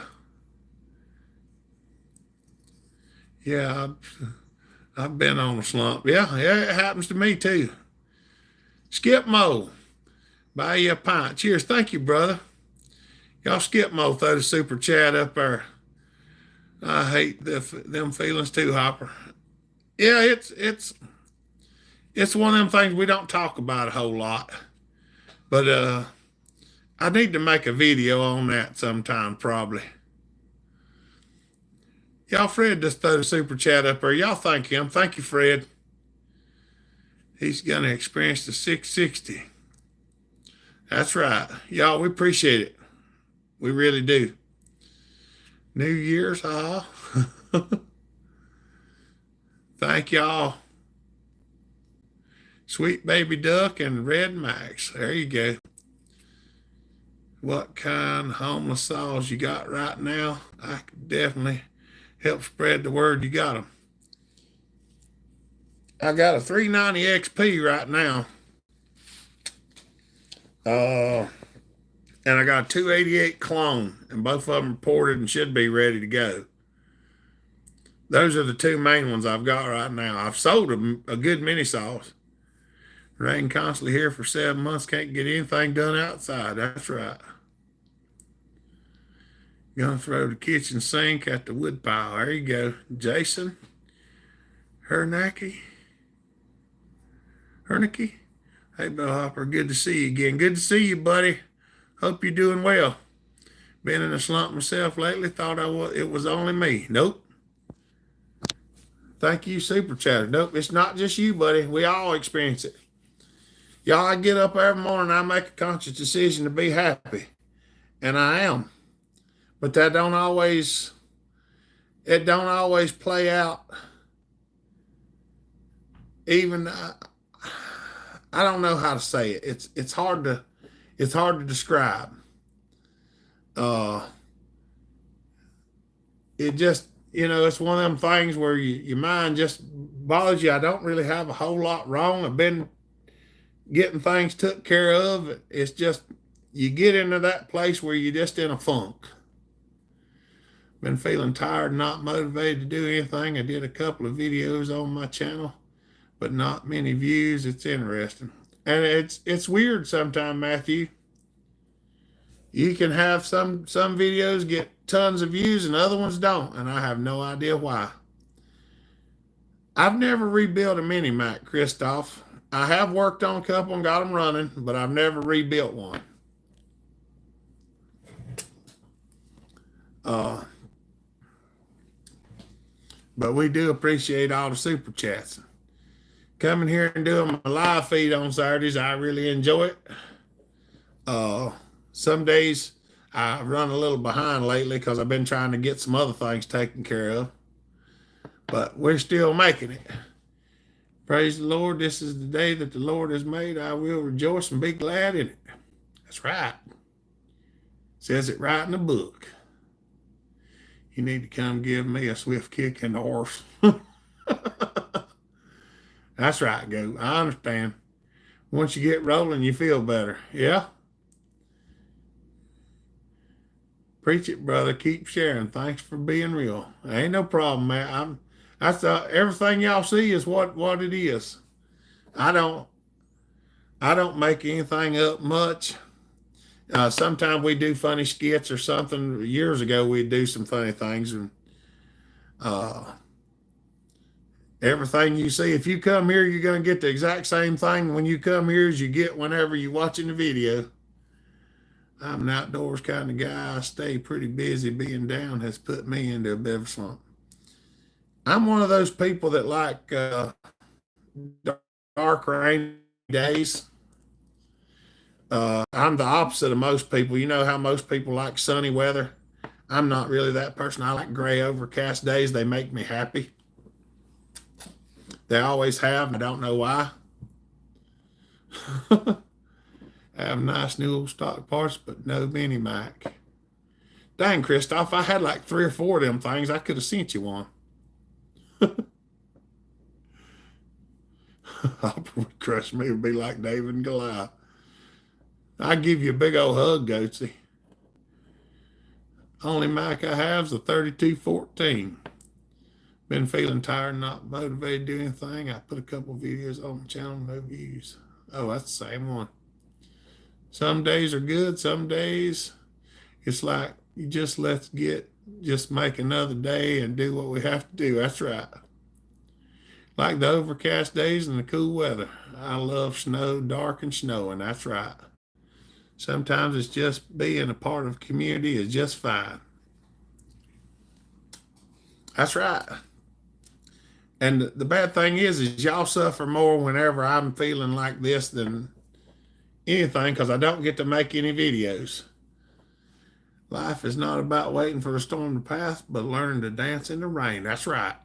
Yeah, I've been on a slump. Yeah, yeah, it happens to me too. Skip Mo, buy you a pint. Cheers. Thank you, brother. Y'all skip Mo, throw the super chat up there. I hate them feelings too, Hopper. Yeah, it's one of them things we don't talk about a whole lot. But I need to make a video on that sometime probably. Y'all, Fred just throw the super chat up there. Y'all thank him. Thank you, Fred. He's gonna experience the 660. That's right. Y'all, we appreciate it. We really do. New Year's, thank y'all. Sweet Baby Duck and Red Max. There you go. What kind of homeless saws you got right now? I could definitely help spread the word you got them. I got a 390 XP right now. And I got a 288 clone, and both of them reported and should be ready to go. Those are the two main ones I've got right now. I've sold a good many saws. Rain constantly here for 7 months, can't get anything done outside. That's right. Gonna throw the kitchen sink at the wood pile. There you go. Jason Hernicky. Hey, Bellhopper, good to see you again. Good to see you, buddy. Hope you're doing well. Been in a slump myself lately. Thought it was only me. Nope. Thank you, Super Chatter. Nope, it's not just you, buddy. We all experience it. Y'all, I get up every morning, I make a conscious decision to be happy. And I am. But it don't always play out. Even I don't know how to say it. It's hard to describe. It just, it's one of them things where your mind just bothers you. I don't really have a whole lot wrong. I've been getting things took care of. It's just you get into that place where you're just in a funk. Been feeling tired, not motivated to do anything. I did a couple of videos on my channel, but not many views. It's interesting. And it's weird sometimes, Matthew. You can have some videos get tons of views and other ones don't, and I have no idea why. I've never rebuilt a mini Mac, Christoph. I have worked on a couple and got them running, but I've never rebuilt one. But we do appreciate all the super chats. Coming here and doing my live feed on Saturdays, I really enjoy it. Some days I run a little behind lately because I've been trying to get some other things taken care of. But we're still making it. Praise the Lord. This is the day that the Lord has made. I will rejoice and be glad in it. That's right. Says it right in the book. You need to come give me a swift kick in the horse. That's right, Go. I understand. Once you get rolling, you feel better. Yeah? Preach it, brother. Keep sharing. Thanks for being real. Ain't no problem, man. Everything y'all see is what it is. I don't make anything up much. Sometimes we do funny skits or something. Years ago, we'd do some funny things, and everything you see, if you come here, you're going to get the exact same thing when you come here as you get whenever you're watching the video. I'm an outdoors kind of guy. I stay pretty busy. Being down has put me into a bit of a slump. I'm one of those people that like dark, rainy days. I'm the opposite of most people. You know how most people like sunny weather? I'm not really that person. I like gray, overcast days. They make me happy. They always have. I don't know why. I have nice new old stock parts, but no mini Mac. Dang, Christoph, I had like 3 or 4 of them things. I could have sent you one. Hopper would crush me. It would be like David and Goliath. I'd give you a big old hug, Goatsy. Only Mac I have is a 3214. Been feeling tired, not motivated to do anything. I put a couple videos on the channel, no views. Oh, that's the same one. Some days are good, some days it's like you just make another day and do what we have to do. That's right. Like the overcast days and the cool weather. I love snow, dark and snowing. That's right. Sometimes it's just being a part of community is just fine. That's right. And the bad thing is y'all suffer more whenever I'm feeling like this than anything because I don't get to make any videos. Life is not about waiting for the storm to pass, but learning to dance in the rain. That's right.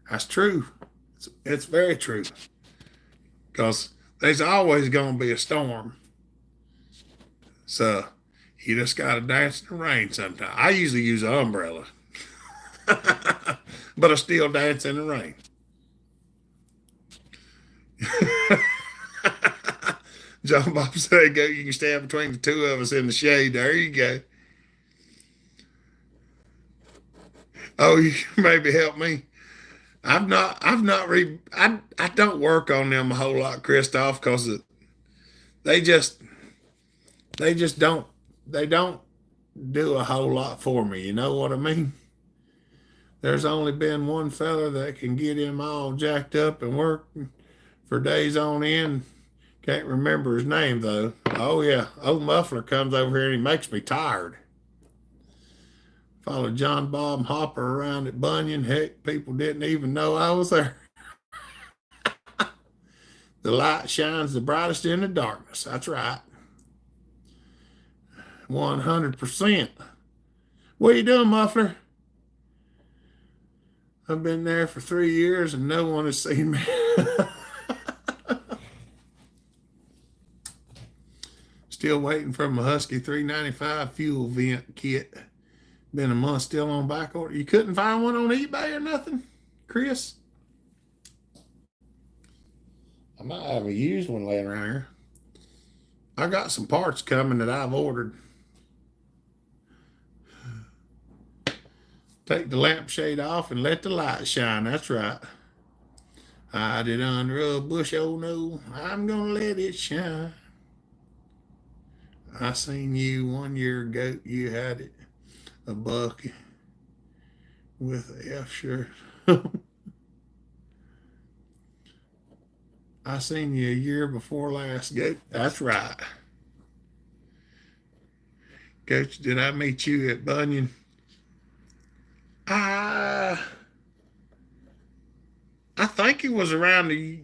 That's true. It's very true. Because there's always going to be a storm. So you just got to dance in the rain sometimes. I usually use an umbrella. But I still dance in the rain. John Bob said, "Go. You can stand between the two of us in the shade." There you go. Oh, you can maybe help me. I don't work on them a whole lot, Christoph, because they just don't do a whole lot for me. You know what I mean? There's only been one fella that can get him all jacked up and work for days on end. Can't remember his name though. Oh yeah, old Muffler comes over here and he makes me tired. Followed John Bob Hopper around at Bunyan. Heck, people didn't even know I was there. The light shines the brightest in the darkness. That's right. 100%. What are you doing, Muffler? I've been there for 3 years and no one has seen me. Still waiting for my Husky 395 fuel vent kit. Been a month still on back order. You couldn't find one on eBay or nothing, Chris? I might have a used one laying around here. I got some parts coming that I've ordered. Take the lampshade off and let the light shine. That's right. Hide it under a bush. Oh no, I'm gonna let it shine. I seen you 1 year ago. You had it, a bucket with a F shirt. I seen you a year before last. Goat. That's right. Coach, did I meet you at Bunyan? I think it was around the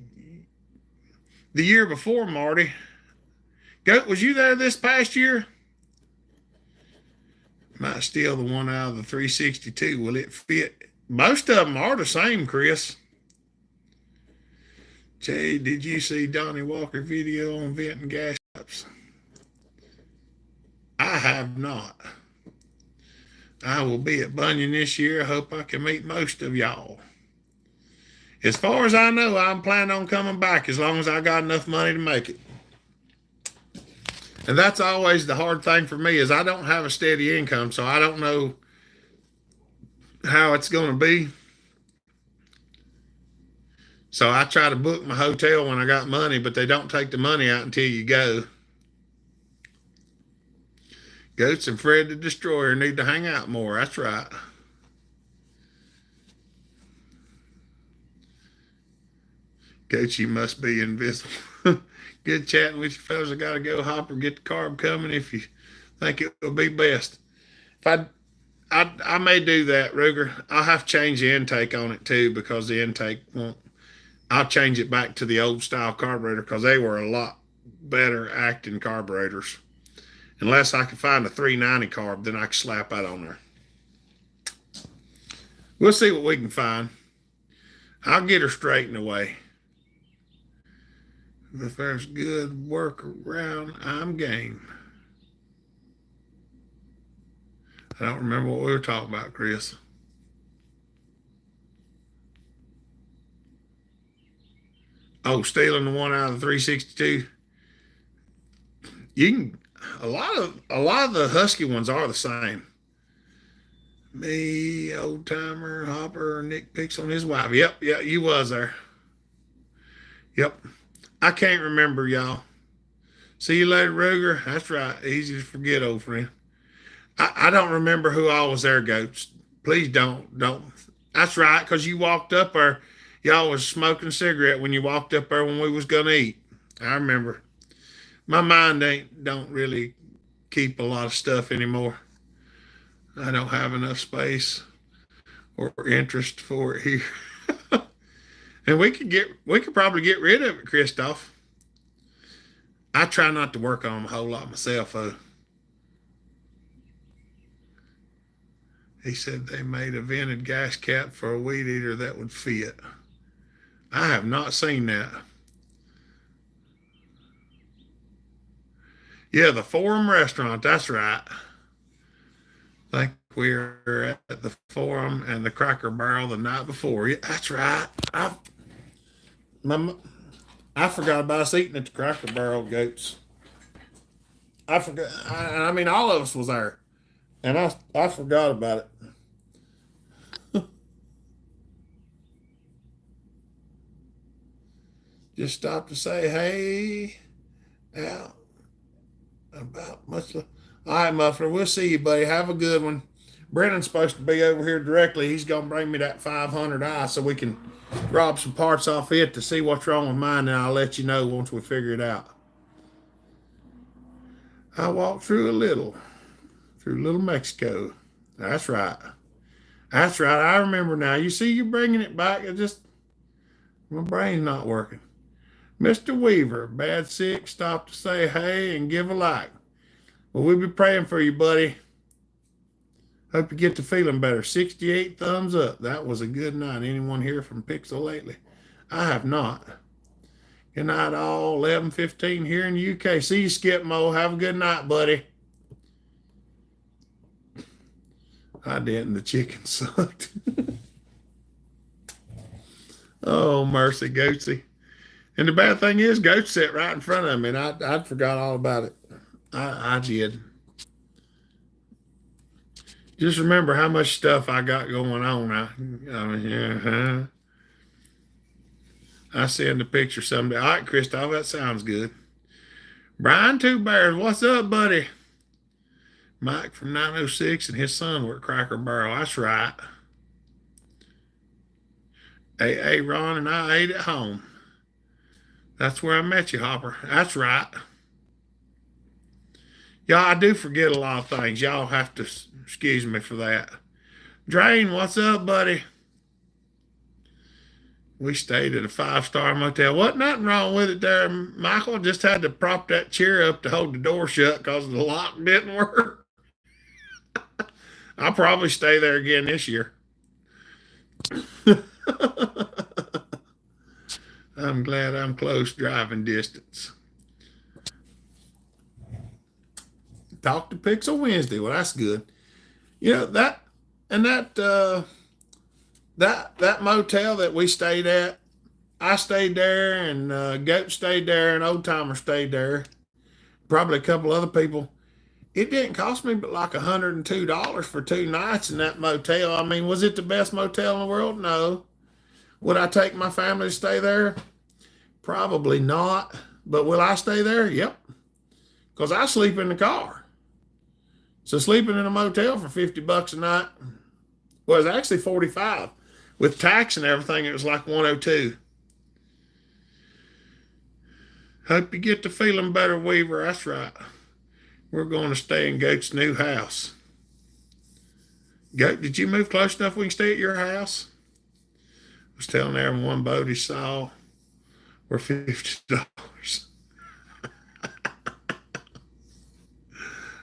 year before, Marty. Goat, was you there this past year? Might steal the one out of the 362. Will it fit? Most of them are the same, Chris. Jay, did you see Donnie Walker video on vent and gas pipes? I have not. I will be at Bunyan this year. I hope I can meet most of y'all. As far as I know, I'm planning on coming back as long as I got enough money to make it. And that's always the hard thing for me is I don't have a steady income, so I don't know how it's going to be. So I try to book my hotel when I got money, but they don't take the money out until you go. Goats and Fred the Destroyer need to hang out more. That's right. Goats, you must be invisible. Good chatting with you fellas. I got to go, Hopper. Get the carb coming if you think it will be best. If I may do that, Ruger. I'll have to change the intake on it too because the intake won't. I'll change it back to the old style carburetor because they were a lot better acting carburetors. Unless I can find a 390 carb, then I can slap that on there. We'll see what we can find. I'll get her straightened away. If there's good work around, I'm game. I don't remember what we were talking about, Chris. Oh, stealing the one out of the 362. You can a lot of the Husky ones are the same. Me, old timer, Hopper, Nick picks on his wife. Yep, yeah, you was there. Yep. I can't remember, y'all. See you later, Ruger. That's right. Easy to forget, old friend. I don't remember who all was there, Goats. Please don't. That's right, because you walked up there. Y'all was smoking a cigarette when you walked up there when we was gonna eat. I remember. My mind ain't don't really keep a lot of stuff anymore. I don't have enough space or interest for it here. And we could probably get rid of it, Christoph. I try not to work on them a whole lot myself, though. He said they made a vented gas cap for a weed eater that would fit. I have not seen that. Yeah, the Forum restaurant. That's right. I think we were at the Forum and the Cracker Barrel the night before. Yeah, that's right. My, I forgot about us eating at the Cracker Barrel, Goats. I forgot. I mean, all of us was there, and I forgot about it. Just stopped to say, hey, out about much. All right, Muffler. We'll see you, buddy. Have a good one. Brennan's supposed to be over here directly. He's gonna bring me that 500i so we can drop some parts off it to see what's wrong with mine, and I'll let you know once we figure it out. I walked through little Mexico. That's right. That's right. I remember now. You see, you're bringing it back. It just my brain's not working. Mr. Weaver, bad sick, stop to say hey and give a like. Well, we'll be praying for you, buddy. Hope you get to feeling better. 68 thumbs up. That was a good night. Anyone here from Pixel lately? I have not. Good night, all. 11:15 here in the UK. See you, Skip Mo. Have a good night, buddy. I didn't. The chicken sucked. Oh, mercy, Goatsy. And the bad thing is, Goats sat right in front of me, and I forgot all about it. I did. Just remember how much stuff I got going on. I mean, yeah, I send a picture someday. All right, Christoph, that sounds good. Brian Two Bears, what's up, buddy? Mike from 906 and his son were at Cracker Barrel. That's right. Hey, Ron and I ate at home. That's where I met you, Hopper. That's right. Y'all, I do forget a lot of things. Y'all have to excuse me for that. Drain, what's up, buddy? We stayed at a 5-star motel. Wasn't nothing wrong with it there, Michael. Just had to prop that chair up to hold the door shut because the lock didn't work. I'll probably stay there again this year. I'm glad I'm close driving distance. Talk to Pixel Wednesday. Well, that's good. You know that and that motel that we stayed at. I stayed there, and Goat stayed there, and Old Timer stayed there. Probably a couple other people. It didn't cost me but like $102 for 2 nights in that motel. I mean, was it the best motel in the world? No. Would I take my family to stay there? Probably not. But will I stay there? Yep. Because I sleep in the car. So sleeping in a motel for $50 a night was actually 45. With tax and everything, it was like 102. Hope you get to feeling better, Weaver. That's right. We're going to stay in Goat's new house. Goat, did you move close enough we can stay at your house? I was telling everyone Bodie saw were $50.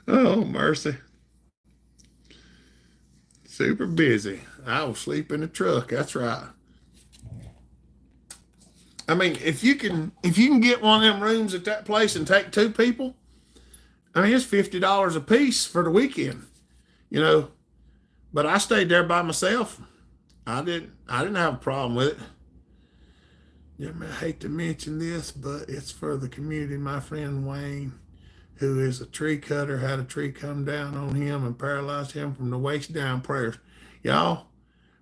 Oh, mercy. Super busy. I will sleep in the truck. That's right. I mean, if you can get one of them rooms at that place and take 2 people, I mean, it's $50 a piece for the weekend, you know. But I stayed there by myself. I didn't have a problem with it. Yeah, I hate to mention this, but it's for the community. My friend Wayne who is a tree cutter, had a tree come down on him and paralyzed him from the waist down. Prayers. Y'all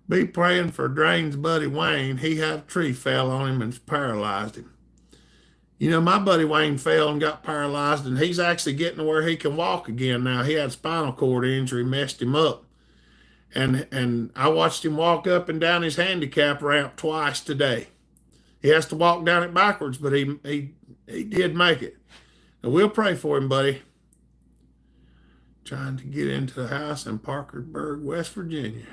be praying for Drain's buddy Wayne. He had a tree fell on him and paralyzed him. You know, my buddy Wayne fell and got paralyzed, and he's actually getting to where he can walk again now. He had a spinal cord injury, messed him up. And I watched him walk up and down his handicap ramp twice today. He has to walk down it backwards, but he did make it. And we'll pray for him, buddy. Trying to get into the house in Parkersburg, West Virginia.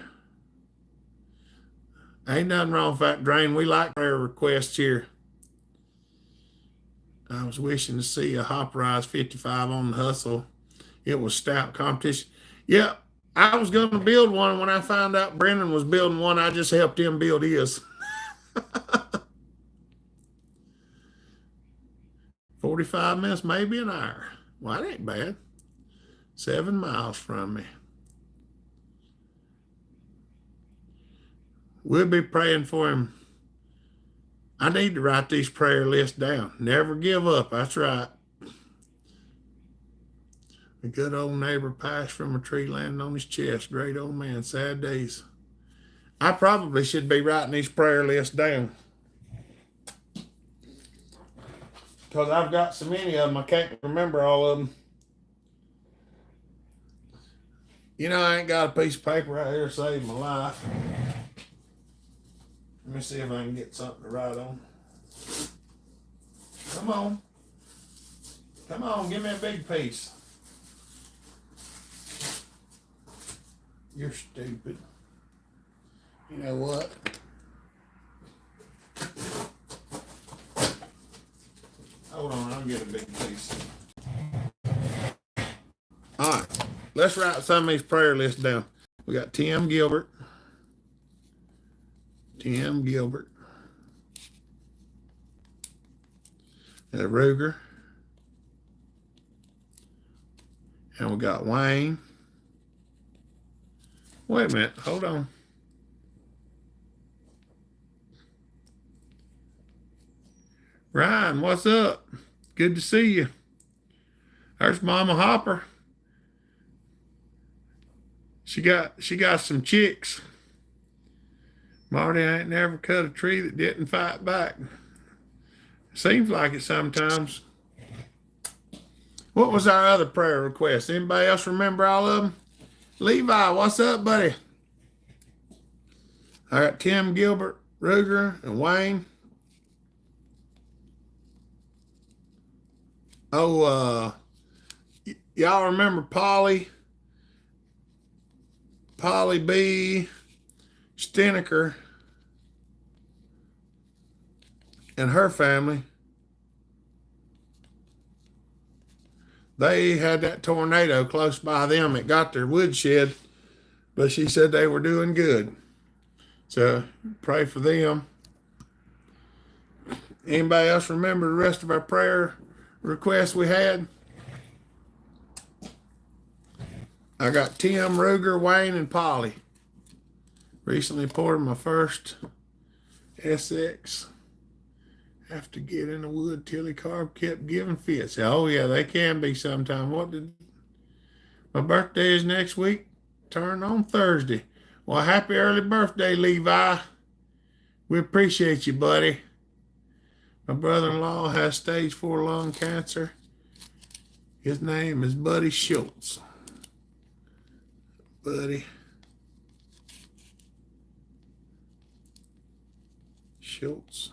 Ain't nothing wrong with that, Drain. We like prayer requests here. I was wishing to see a Hop Rise 55 on the hustle. It was stout competition. Yeah, I was going to build one. When I found out Brendan was building one, I just helped him build his. 45 minutes, maybe an hour. Well, that ain't bad. 7 miles from me. We'll be praying for him. I need to write these prayer lists down. Never give up. That's right. A good old neighbor passed from a tree landing on his chest. Great old man. Sad days. I probably should be writing these prayer lists down, because I've got so many of them, I can't remember all of them. You know, I ain't got a piece of paper right here to save my life. Let me see if I can get something to write on. Come on. Come on, give me a big piece. You're stupid. You know what? Hold on, I'll get a big piece. All right, let's write some of these prayer lists down. We got Tim Gilbert. Tim Gilbert. And Ruger. And we got Wayne. Wait a minute, hold on. Ryan, what's up? Good to see you. There's Mama Hopper. She got some chicks. Marty ain't never cut a tree that didn't fight back. Seems like it sometimes. What was our other prayer request? Anybody else remember all of them? Levi, what's up, buddy? I got Tim Gilbert, Ruger, and Wayne. Oh, y'all remember Polly B. Steneker and her family? They had that tornado close by them. It got their woodshed, but she said they were doing good. So pray for them. Anybody else remember the rest of our prayer requests we had? I got Tim, Ruger, Wayne, and Polly. Recently poured my first SX. Have to get in the wood till the carb kept giving fits. Oh yeah, they can be sometime. My birthday is next week. Turn on Thursday. Well, happy early birthday, Levi. We appreciate you, buddy. My brother-in-law has stage 4 lung cancer. His name is Buddy Schultz. Buddy Schultz.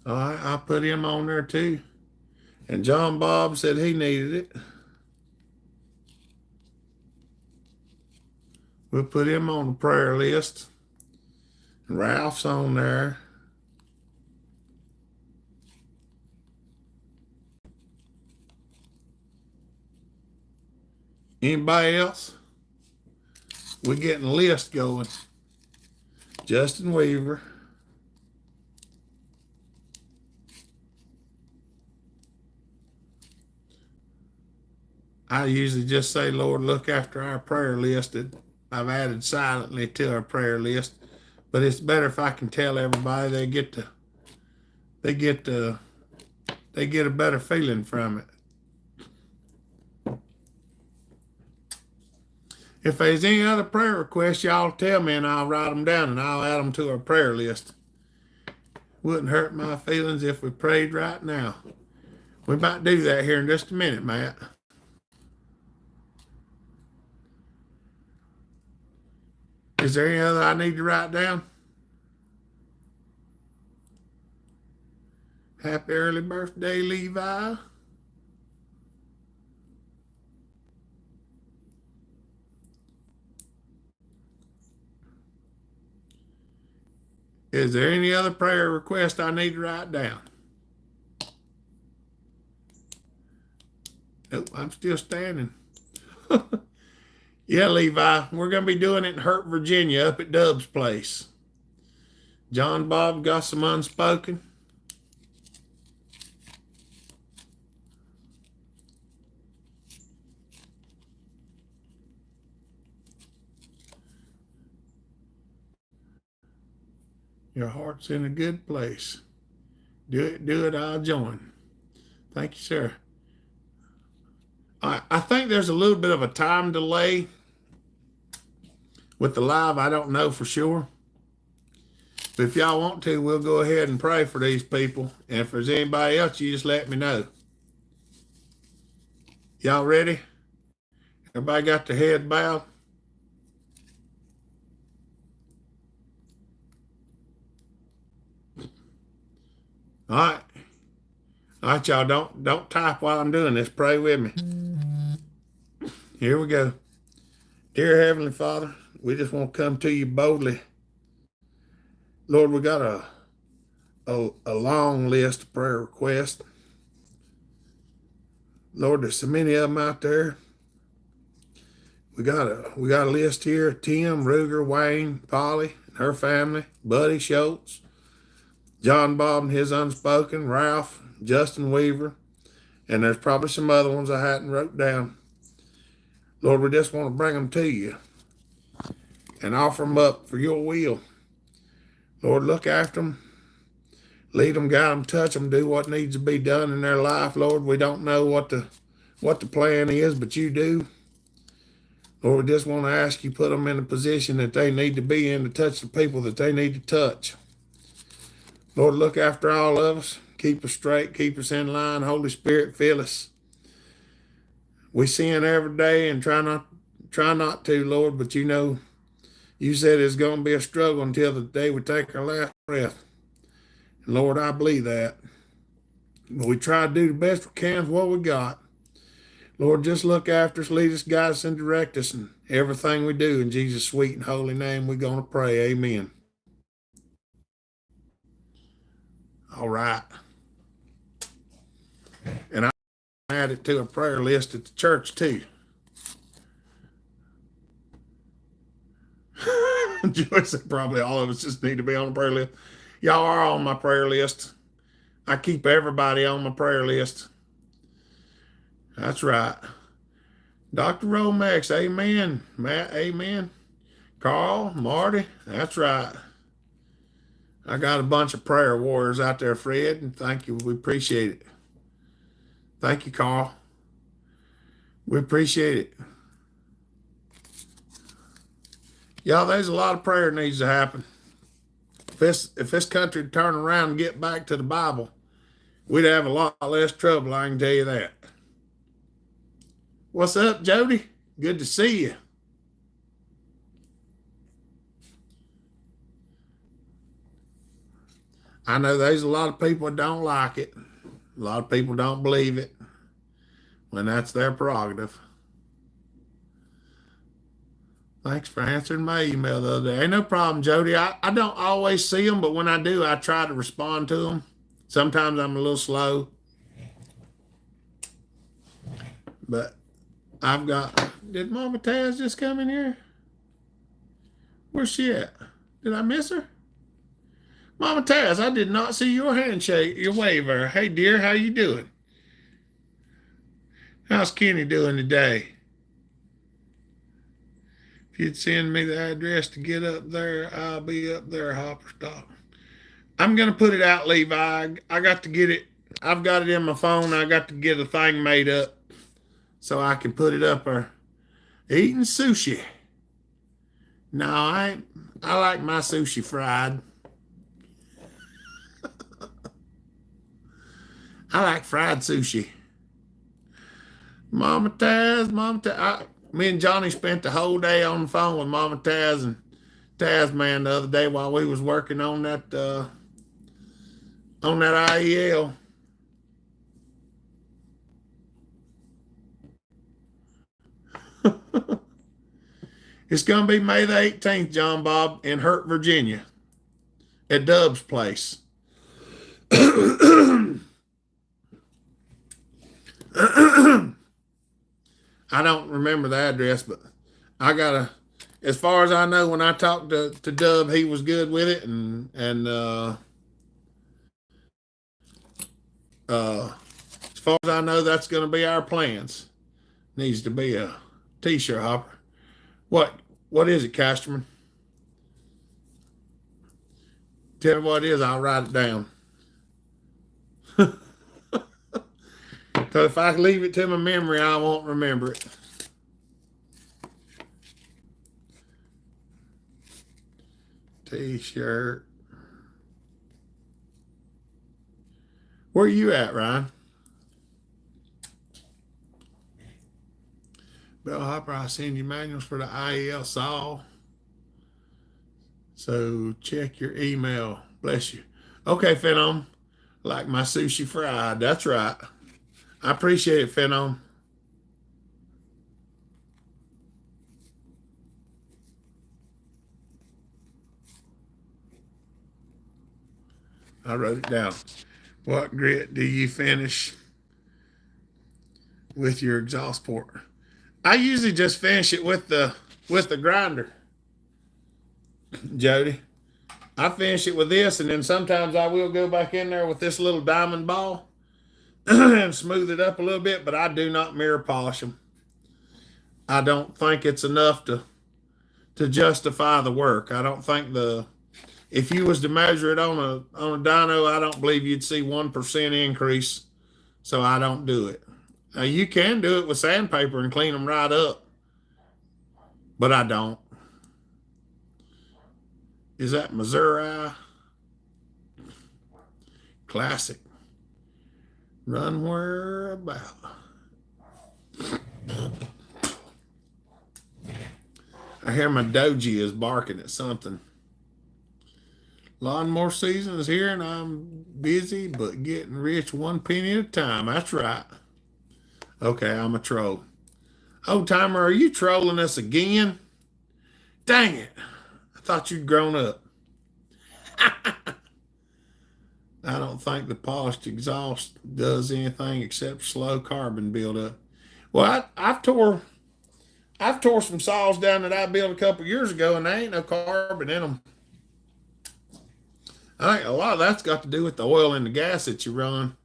All right, I put him on there too. And John Bob said he needed it. We'll put him on the prayer list. And Ralph's on there. Anybody else? We're getting a list going. Justin Weaver. I usually just say, Lord, look after our prayer list that I've added silently to our prayer list. But it's better if I can tell everybody they get a better feeling from it. If there's any other prayer requests, y'all tell me and I'll write them down and I'll add them to our prayer list. Wouldn't hurt my feelings if we prayed right now. We might do that here in just a minute, Matt. Is there any other I need to write down? Happy early birthday, Levi. Is there any other prayer request I need to write down? Nope, I'm still standing. Yeah, Levi, we're going to be doing it in Hurt, Virginia, up at Dub's place. John Bob got some unspoken. Your heart's in a good place. Do it, I'll join. Thank you, sir. I think there's a little bit of a time delay with the live. I don't know for sure. But if y'all want to, we'll go ahead and pray for these people. And if there's anybody else, you just let me know. Y'all ready? Everybody got their head bowed? All right. All right, y'all, don't type while I'm doing this. Pray with me. Here we go. Dear Heavenly Father, we just want to come to you boldly. Lord, we got a long list of prayer requests. Lord, there's so many of them out there. We got a list here: Tim, Ruger, Wayne, Polly and her family, Buddy Schultz, John Bob and his unspoken, Ralph, Justin Weaver, and there's probably some other ones I hadn't wrote down. Lord, we just want to bring them to you and offer them up for your will. Lord, look after them, lead them, guide them, touch them, do what needs to be done in their life. Lord, we don't know what the plan is, but you do. Lord, we just want to ask you, put them in the position that they need to be in to touch the people that they need to touch. Lord, look after all of us. Keep us straight. Keep us in line. Holy Spirit, fill us. We sin every day and try not to, Lord, but you know, you said it's going to be a struggle until the day we take our last breath. And Lord, I believe that. But we try to do the best we can with what we got. Lord, just look after us, lead us, guide us, and direct us in everything we do. In Jesus' sweet and holy name, we're going to pray. Amen. All right. And I add it to a prayer list at the church too. Joyce said probably all of us just need to be on the prayer list. Y'all are on my prayer list. I keep everybody on my prayer list. That's right. Dr. Romex, amen. Matt, amen. Carl, Marty, that's right. I got a bunch of prayer warriors out there, Fred, and thank you. We appreciate it. Thank you, Carl. We appreciate it. Y'all, there's a lot of prayer needs to happen. If this country would turn around and get back to the Bible, we'd have a lot less trouble, I can tell you that. What's up, Jody? Good to see you. I know there's a lot of people that don't like it. A lot of people don't believe it. When that's their prerogative. Thanks for answering my email the other day. Ain't no problem, Jody. I don't always see them, but when I do, I try to respond to them. Sometimes I'm a little slow. But I've got... Did Mama Taz just come in here? Where's she at? Did I miss her? Mama Taz, I did not see your handshake, your wave there. Hey, dear, how you doing? How's Kenny doing today? If you'd send me the address to get up there, I'll be up there, Hopperstop. I'm going to put it out, Levi. I got to get it. I've got it in my phone. I got to get a thing made up so I can put it up there. Eating sushi. No, I like my sushi fried. I like fried sushi. Mama Taz. Me and Johnny spent the whole day on the phone with Mama Taz and Taz the other day while we was working on that IEL. It's gonna be May the 18th, John Bob, in Hurt, Virginia, at Dub's place. I don't remember the address, but I gotta. As far as I know, when I talked to Dub, he was good with it, and as far as I know, that's going to be our plans. Needs to be a t-shirt hopper. What is it, Casterman? Tell me what it is. I'll write it down. Because if I leave it to my memory, I won't remember it. T-shirt. Where are you at, Ryan? Bellhopper, I send you manuals for the IEL saw. So check your email. Bless you. Okay, Phenom. Like my sushi fried. That's right. I appreciate it, Phenom. I wrote it down. What grit do you finish with your exhaust port? I usually just finish it with the grinder, Jody. I finish it with this, and then sometimes I will go back in there with this little diamond ball and smooth it up a little bit, but I do not mirror polish them. I don't think it's enough to justify the work. I don't think if you was to measure it on a dyno, I don't believe you'd see 1% increase. So I don't do it. Now you can do it with sandpaper and clean them right up, but I don't. Is that Missouri? Classic. Run where about. I hear my doji is barking at something. Lawnmower season is here and I'm busy, but getting rich one penny at a time. That's right. Okay, I'm a troll. Old timer, are you trolling us again? Dang it. I thought you'd grown up. I don't think the polished exhaust does anything except slow carbon buildup. Well, I've tore some saws down that I built a couple years ago, and there ain't no carbon in them. I think a lot of that's got to do with the oil and the gas that you run.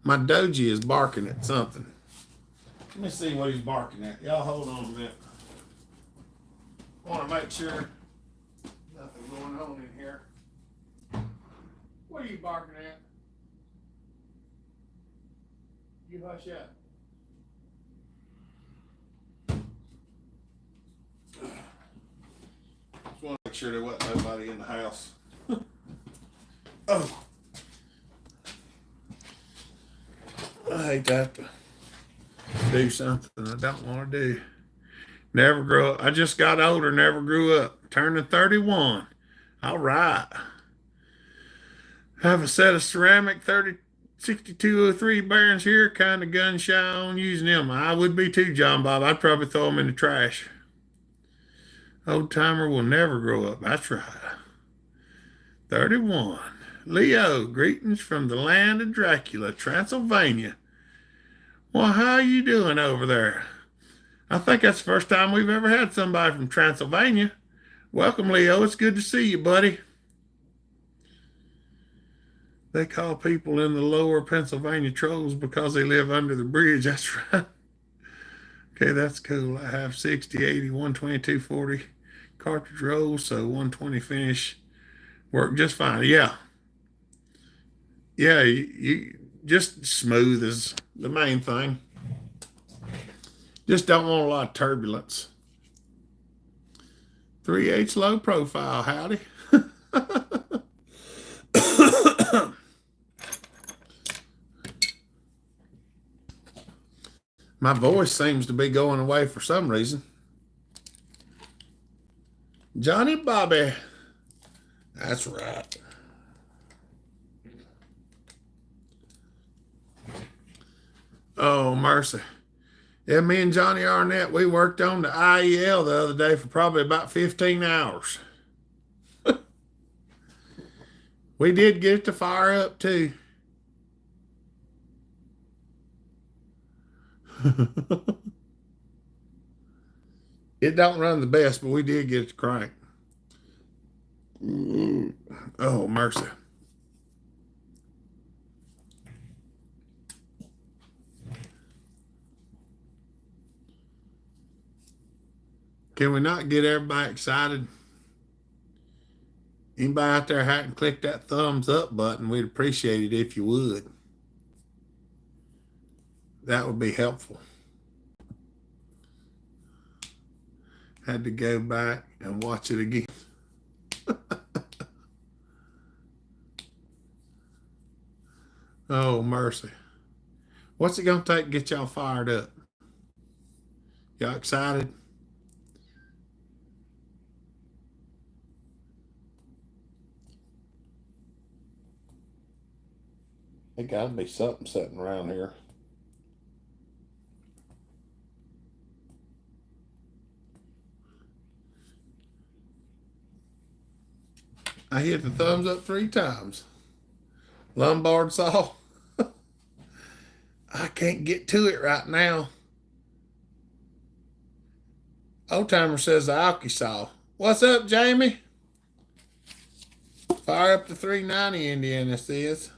My doji is barking at something. Let me see what he's barking at. Y'all hold on a minute. I want to make sure nothing going on in here. What are you barking at? You hush up. Just want to make sure there wasn't nobody in the house. Oh. I hate to have to do something I don't want to do. Never grow up. I just got older, never grew up. Turning 31. All right. Have a set of ceramic 6203 bearings here, kind of gun shy on using them. I would be too, John Bob. I'd probably throw them in the trash. Old timer will never grow up. That's right. 31. Leo, greetings from the land of Dracula, Transylvania. Well, how you doing over there? I think that's the first time we've ever had somebody from Transylvania. Welcome, Leo. It's good to see you, buddy. They call people in the lower Pennsylvania trolls because they live under the bridge. That's right. Okay, that's cool. I have 60, 80, 120, 240 cartridge rolls, so 120 finish work just fine. Yeah. Yeah, you just smooth is the main thing. Just don't want a lot of turbulence. 3/8 low profile, howdy. My voice seems to be going away for some reason. Johnny Bobby. That's right. Oh, mercy. Yeah, me and Johnny Arnett, we worked on the IEL the other day for probably about 15 hours. We did get it to fire up too. It don't run the best, but we did get it to crank. Oh, mercy. Can we not get everybody excited? Anybody out there hadn't clicked that thumbs up button, we'd appreciate it if you would. That would be helpful. Had to go back and watch it again. Oh, mercy. What's it going to take to get y'all fired up? Y'all excited? There got to be something sitting around here. I hit the thumbs up 3 times. Lombard saw. I can't get to it right now. Old Timer says the Alky saw. What's up, Jamie? Fire up the 390 Indiana says.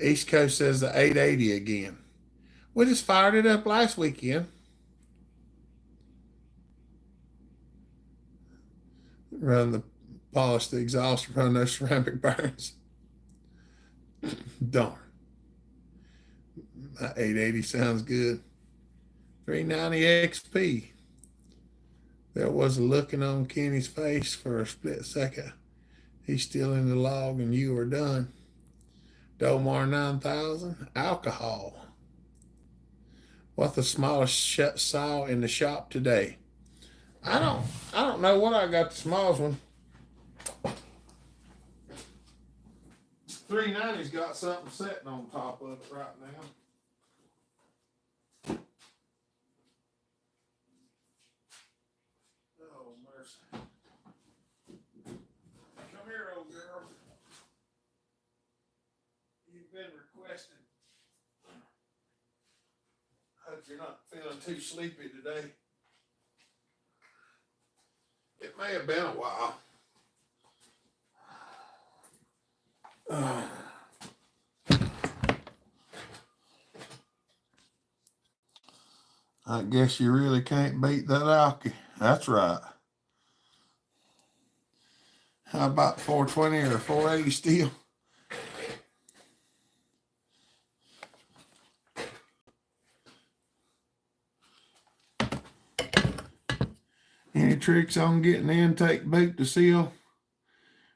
East Coast says the 880 again. We just fired it up last weekend. Run the polish the exhaust, run those ceramic burns. Darn. My 880 sounds good. 390 XP. There was a looking on Kenny's face for a split second. He's still in the log and you are done. Domar 9000. Alcohol. What's the smallest saw in the shop today? I don't know what I got the smallest one. 390's got something sitting on top of it right now. Oh, mercy. Come here, old girl. You've been requested. Hope you're not feeling too sleepy today. It may have been a while. I guess you really can't beat that Alky. That's right. How about 420 or 480 steel? Any tricks on getting the intake boot to seal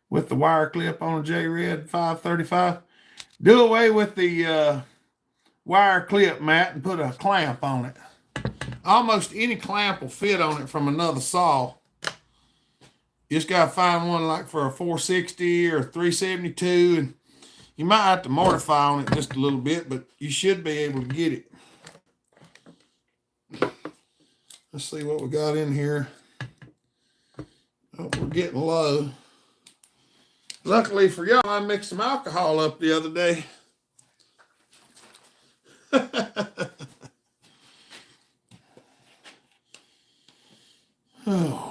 with the wire clip on a J-Red 535? Do away with the wire clip, Matt, and put a clamp on it. Almost any clamp will fit on it from another saw. You just got to find one like for a 460 or 372, and you might have to mortify on it just a little bit, but you should be able to get it. Let's see what we got in here. Oh, we're getting low. Luckily for y'all, I mixed some alcohol up the other day. Oh.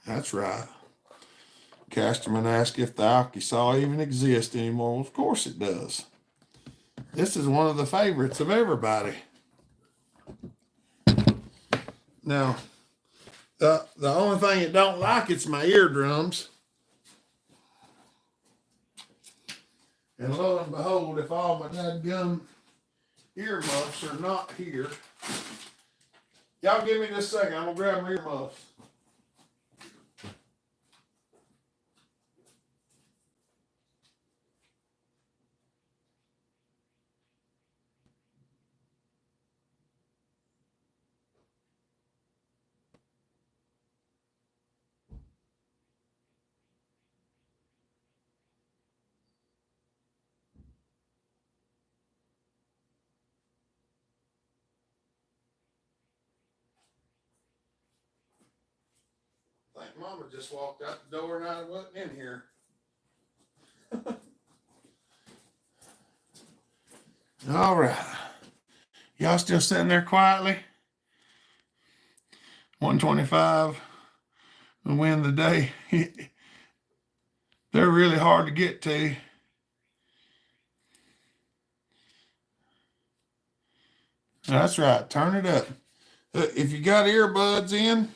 That's right. Casterman asked if the Alky saw even exists anymore. Well, of course it does. This is one of the favorites of everybody. Now, The only thing it don't like it's my eardrums. And lo and behold, if all my dadgum earmuffs are not here, y'all give me just a second. I'm gonna grab my earmuffs. I think Mama just walked out the door and I wasn't in here. All right. Y'all still sitting there quietly? 125 and win the day. They're really hard to get to. That's right. Turn it up. If you got earbuds in,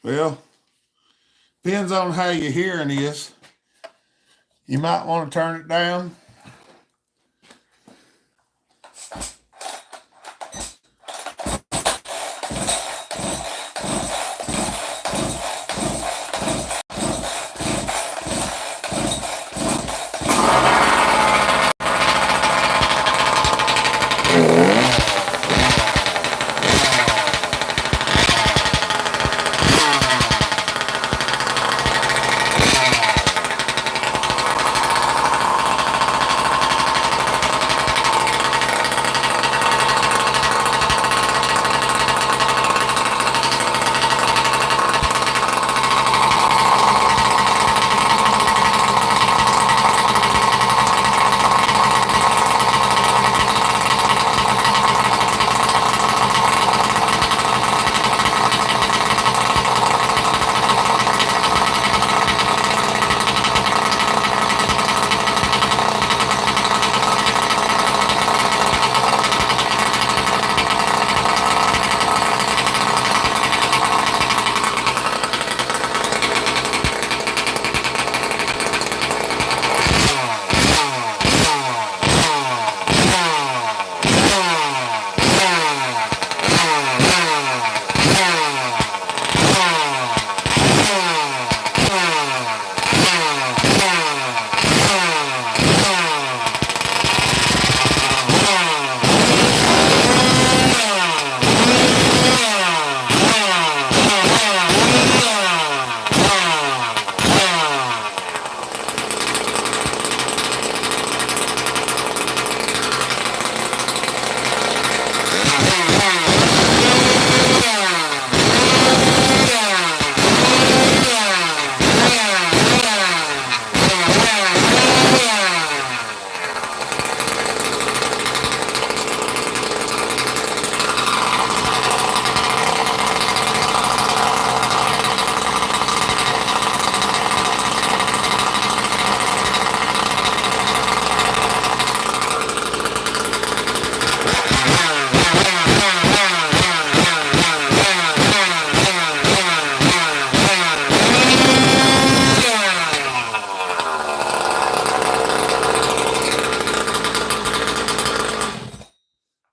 well, depends on how your hearing is. You might want to turn it down.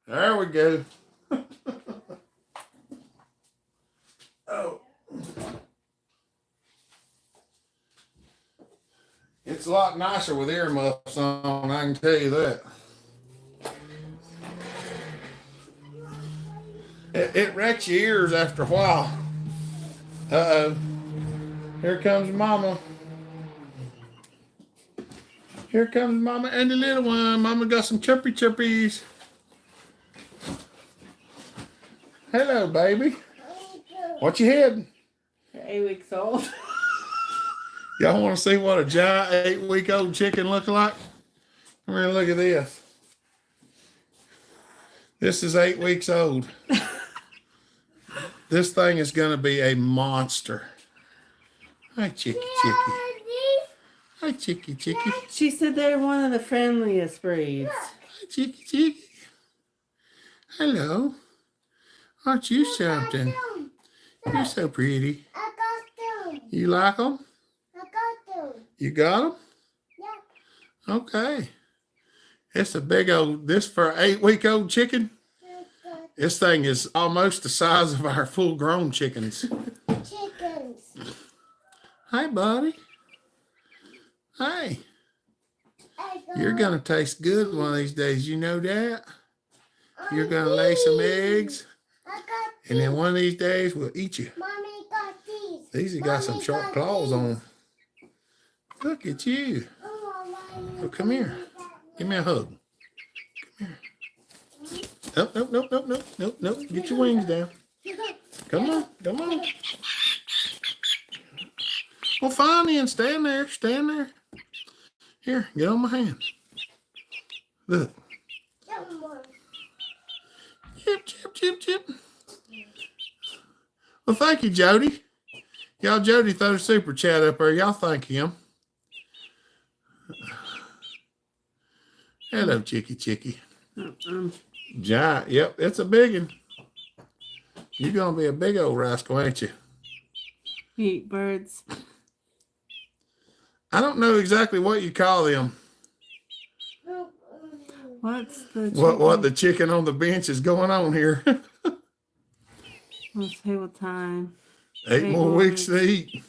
There we go. Oh. It's a lot nicer with earmuffs on, I can tell you that. It wrecks your ears after a while. Uh-oh. Here comes Mama. Here comes Mama and the little one. Mama got some chirpy chirpies. Hello, baby. What you had? 8 weeks old. Y'all want to see what a giant 8-week-old chicken look like? Come here and look at this. This is 8 weeks old. This thing is going to be a monster. Hi, Chicky, Chicky. Hi, Chicky, Chicky. She said they're one of the friendliest breeds. Hi, Chicky, Chicky. Hello. Aren't you something? You're so pretty. I got them. You like them? I got them. You got them? Yeah. Okay. It's a big old, this for an 8-week-old chicken. I got This thing is almost the size of our full-grown chickens. chickens. Hey, buddy. Hey, I got you're going to taste good one of these days. You know that? You're going to lay some eggs, I got and then one of these days we'll eat you. Mommy got these. These have got some Mommy sharp got claws these. on them. Look at you. Oh, Oh, come here. Give me a hug. Come here. Nope, nope, nope, nope, nope, nope, nope. Get your wings down. Come on, come on. Well, fine then. Stand there. Stand there. Here, get on my hand. Look. Chip, chip, chip, chip. Well, thank you, Jody. Y'all, Jody throw a super chat up there. Y'all thank him. Hello, Chicky, Chicky. Giant. Yep, it's a big one. You're going to be a big old rascal, ain't you? Eat birds. I don't know exactly what you call them. What's the What the chicken on the bench is going on here. Let's see what time. 8 more weeks to eat.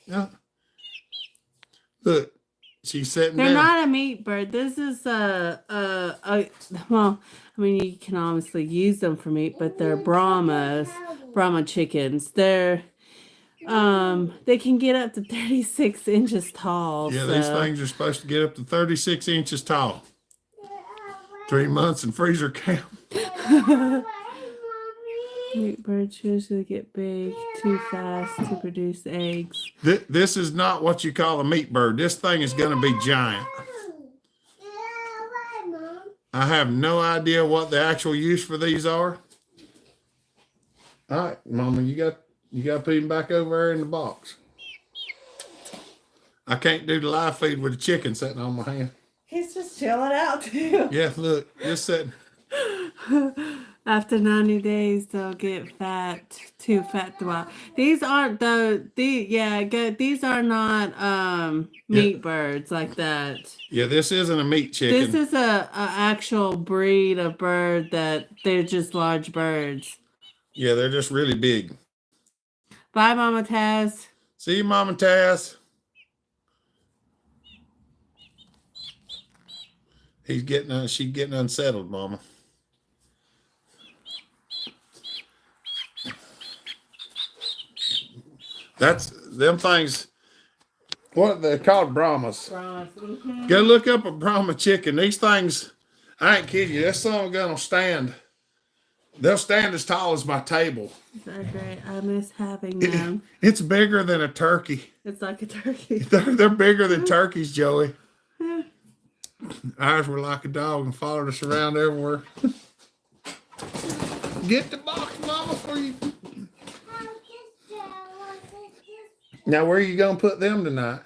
Yeah. Look, she's sitting They're down. not a meat bird. This is well, I mean, you can obviously use them for meat, but they're Brahma chickens. They're they can get up to 36 inches tall. Yeah, so. these things are supposed to get up to 36 inches tall. 3 months in freezer camp. Meat birds usually get big too fast to produce eggs. This is not what you call a meat bird. This thing is going to be giant. I have no idea what the actual use for these are. All right, Mama, you got to put him back over there in the box. I can't do the live feed with the chicken sitting on my hand. He's just chilling out too. Yeah, look, just sitting. After 90 days, they'll get fat, too fat to watch. These aren't these are not meat birds like that. Yeah, this isn't a meat chicken. This is a actual breed of bird that they're just large birds. Yeah, they're just really big. Bye, Mama Taz. See you, Mama Taz. She's getting unsettled, Mama. That's them things. What they're called, Brahmas. Mm-hmm. Go look up a Brahma chicken. These things, I ain't kidding you. This son gonna stand. They'll stand as tall as my table. They're great. I miss having them. It's bigger than a turkey. It's like a turkey. They're bigger than turkeys, Joey. Ours were like a dog and followed us around everywhere. Get the box, Mama, for you. Now, where are you going to put them tonight?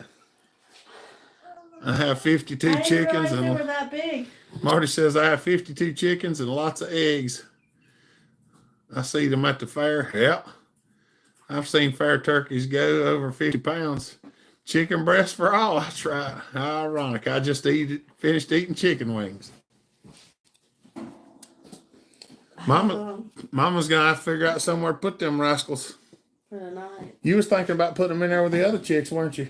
I have 52 chickens. They were that big. Marty says I have 52 chickens and lots of eggs. I see them at the fair. Yep. I've seen fair turkeys go over 50 pounds. Chicken breast for all. That's right. How ironic. I just finished eating chicken wings. Mama's going to have to figure out somewhere to put them rascals. For the night. You was thinking about putting them in there with the other chicks, weren't you?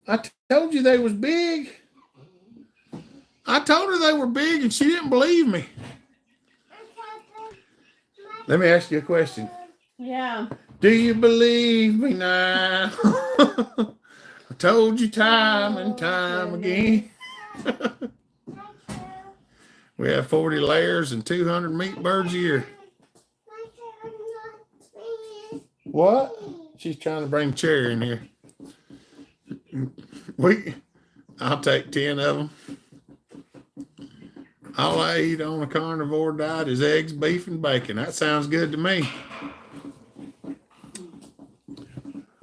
I told you they was big. I told her they were big and she didn't believe me. Let me ask you a question. Yeah. Do you believe me now? I told you time and time again. We have 40 layers and 200 meat birds a year. What? She's trying to bring Cherry in here. I'll take 10 of them. All I eat on a carnivore diet is eggs, beef, and bacon. That sounds good to me.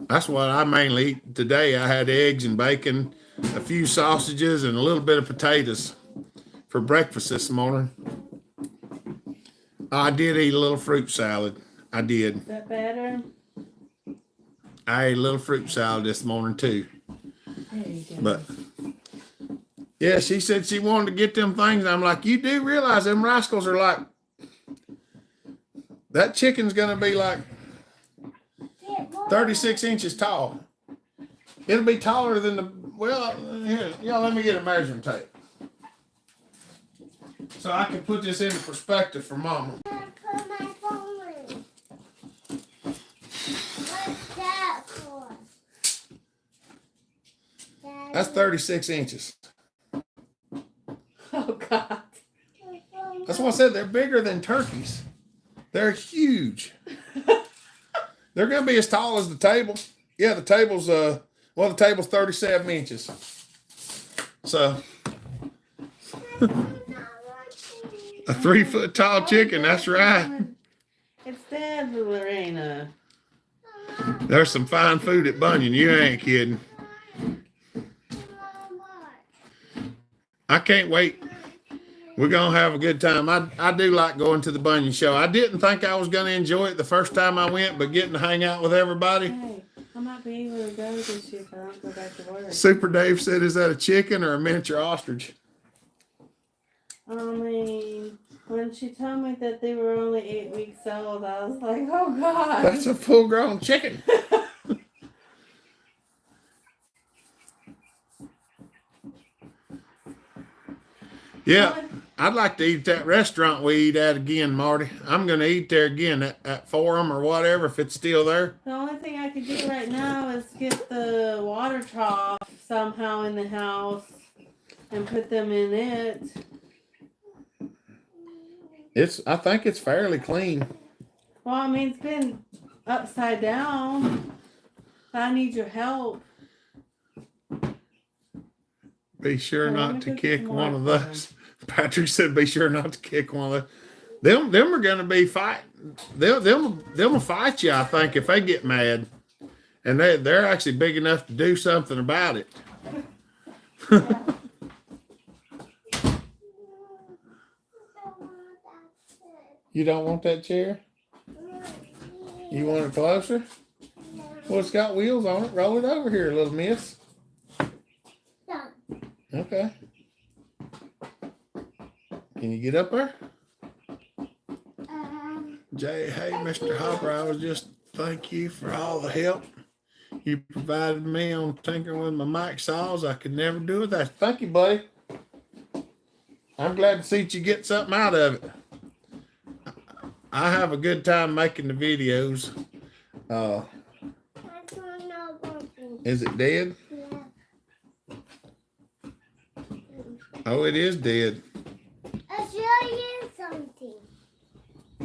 That's what I mainly eat today. I had eggs and bacon, a few sausages, and a little bit of potatoes for breakfast this morning. I did eat a little fruit salad. I did. Is that better? I ate a little fruit salad this morning too. There you go. But yeah, she said she wanted to get them things. I'm like, you do realize them rascals are like, that chicken's gonna be like 36 inches tall. It'll be taller than the, well, here, yeah, let me get a measuring tape. So I can put this into perspective for Mama. I put my phone in. What's that for? Daddy, That's 36 inches. Oh God. my phone That's what I said. They're bigger than turkeys. They're huge. They're gonna be as tall as the table. Yeah, the table's the table's 37 inches. So a 3-foot tall chicken, that's right. It's dead, Lorena. There's some fine food at Bunyan. You ain't kidding. I can't wait. We're gonna have a good time. I do like going to the Bunyan show. I didn't think I was gonna enjoy it the first time I went, but getting to hang out with everybody. Hey, I might be able to go this year if I don't go back to work. Super Dave said, "Is that a chicken or a miniature ostrich?" I mean, when she told me that they were only 8 weeks old, I was like, oh God. That's a full-grown chicken. Yeah, I'd like to eat at that restaurant we eat at again, Marty. I'm going to eat there again at Forum or whatever if it's still there. The only thing I could do right now is get the water trough somehow in the house and put them in it. I think it's fairly clean. Well, I mean, it's been upside down. I need your help. Be sure Well, let not me to go get kick some one of water. those. Patrick said, "Be sure not to kick one of those." Them are going to be fight. They'll fight you. I think if they get mad, and they're actually big enough to do something about it. You don't want that chair? You want it closer? Well, it's got wheels on it. Roll it over here, little miss. Okay. Can you get up there? Jay, hey, Mr. Hopper, I was just thank you for all the help you provided me on tinkering with my mic saws. I could never do it. That. Thank you, buddy. I'm glad to see that you get something out of it. I have a good time making the videos. Is it dead? Oh, it is dead. I'll show you something.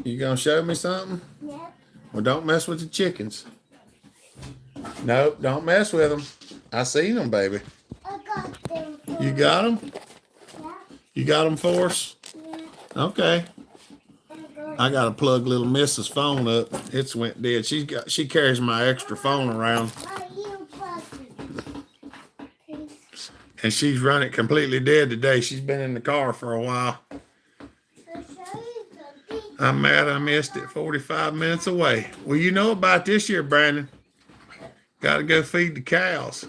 You gonna show me something? Yep. Well, don't mess with the chickens. Nope, don't mess with them. I seen them, baby. I got them. For You got them? Yeah. You got them for us? Yeah. Okay. I gotta plug little Miss's phone up. It's went dead. She carries my extra phone around, Are you puppy? Please. and she's run it completely dead today. She's been in the car for a while. I'll show you something. I'm mad I missed it 45 minutes away. Well, you know about this year, Brandon. Gotta go feed the cows.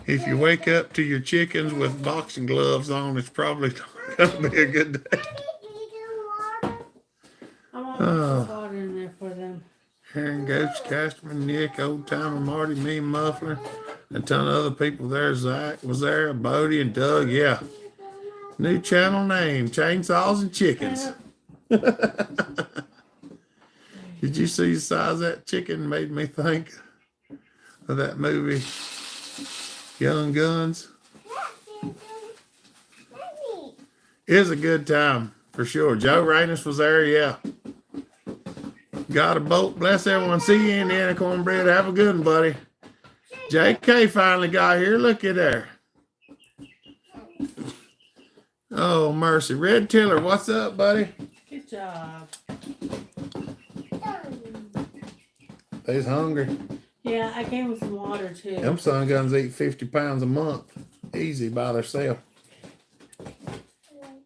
If you wake up to your chickens with boxing gloves on, it's probably gonna be a good day. I want some water in there for them. Aaron, Goats, Casterman, Nick, Old Timer, Marty, me, Muffler, a ton of other people there. Zach was there, Bodie and Doug. Yeah. New channel name, Chainsaws and Chickens. Did you see the size of that chicken? Made me think of that movie, Young Guns. It was a good time, for sure. Joe Raines was there, yeah. Got a boat. Bless everyone. See you, Indiana Cornbread. Have a good one, buddy. JK finally got here. Look at there. Oh, mercy. Red Tiller, what's up, buddy? Good job. He's hungry. Yeah, I gave him some water too. Them son guns eat 50 pounds a month. Easy by themselves.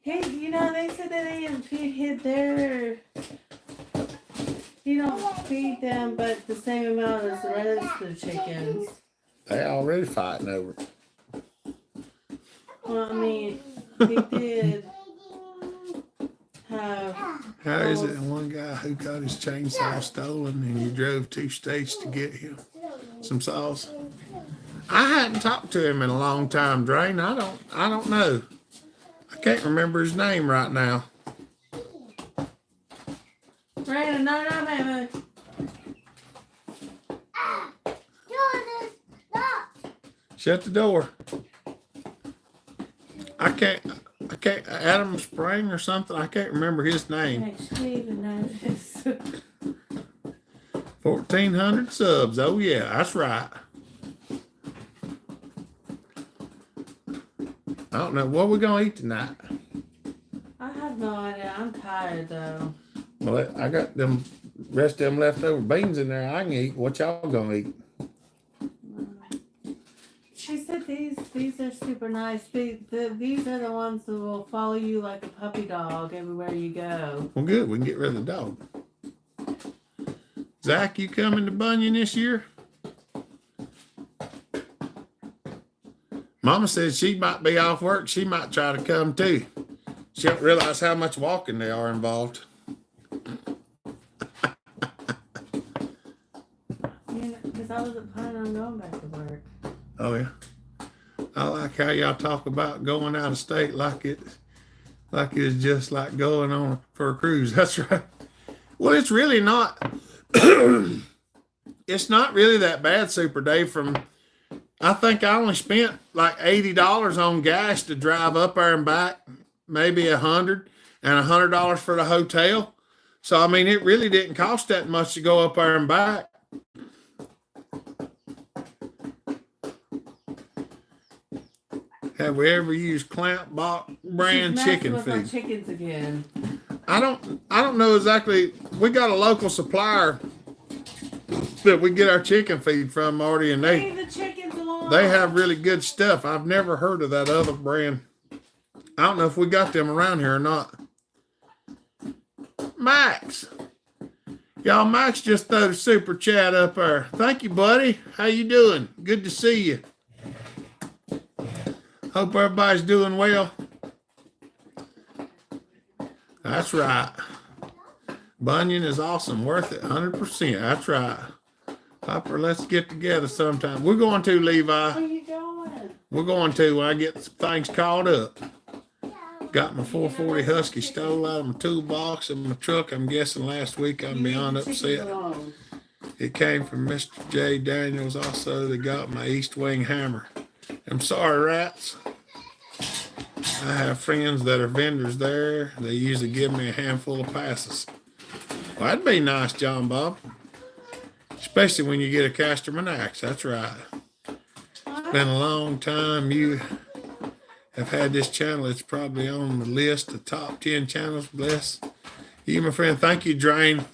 Hey, you know, they said that they hid their don't feed them, but the same amount as the rest of the chickens. They already fighting over it. Well, I mean, he did have. How is it one guy who got his chainsaw stolen and you drove 2 states to get him some saws? I hadn't talked to him in a long time, Drain. I don't know. I can't remember his name right now. Brandon, no, baby. Shut the door. I can't, Adam Spring or something. I can't remember his name. Actually, even know this. 1,400 subs. Oh, yeah, that's right. I don't know. What we going to eat tonight? I have no idea. I'm tired, though. Well, I got them rest of them leftover beans in there. I can eat. What y'all going to eat? She said these are super nice. These are the ones that will follow you like a puppy dog everywhere you go. Well, good. We can get rid of the dog. Zach, you coming to Bunyan this year? Mama said she might be off work. She might try to come too. She don't realize how much walking they are involved. Because I wasn't planning on going back to work. Oh yeah. I like how y'all talk about going out of state like it's just like going on for a cruise. That's right. Well, it's really not. It's not really that bad, Super Dave. I think I only spent like $80 on gas to drive up there and back, maybe $100, and $100 for the hotel. So I mean, it really didn't cost that much to go up there and back. Have we ever used Clamp brand chicken with my feed? chickens again. I don't know exactly. We got a local supplier that we get our chicken feed from, Marty, and Leave the chickens alone. they have really good stuff. I've never heard of that other brand. I don't know if we got them around here or not. Max. Y'all, Max just threw a super chat up there. Thank you, buddy. How you doing? Good to see you. Hope everybody's doing well. That's right. Bunyan is awesome. Worth it. 100%. That's right. Hopper, let's get together sometime. We're going to, Levi. Where are you going? We're going to when I get things caught up. Got my 440 Husky stole out of my toolbox in my truck. I'm guessing last week. I'm beyond upset. It came from Mr. J. Daniels. Also, they got my East Wing hammer. I'm sorry, rats. I have friends that are vendors there. They usually give me a handful of passes. Well, that'd be nice, John Bob. Especially when you get a Casterman axe. That's right. It's been a long time. You have had this channel. It's probably on the list of top 10 channels. Bless you, my friend. Thank you, Drain.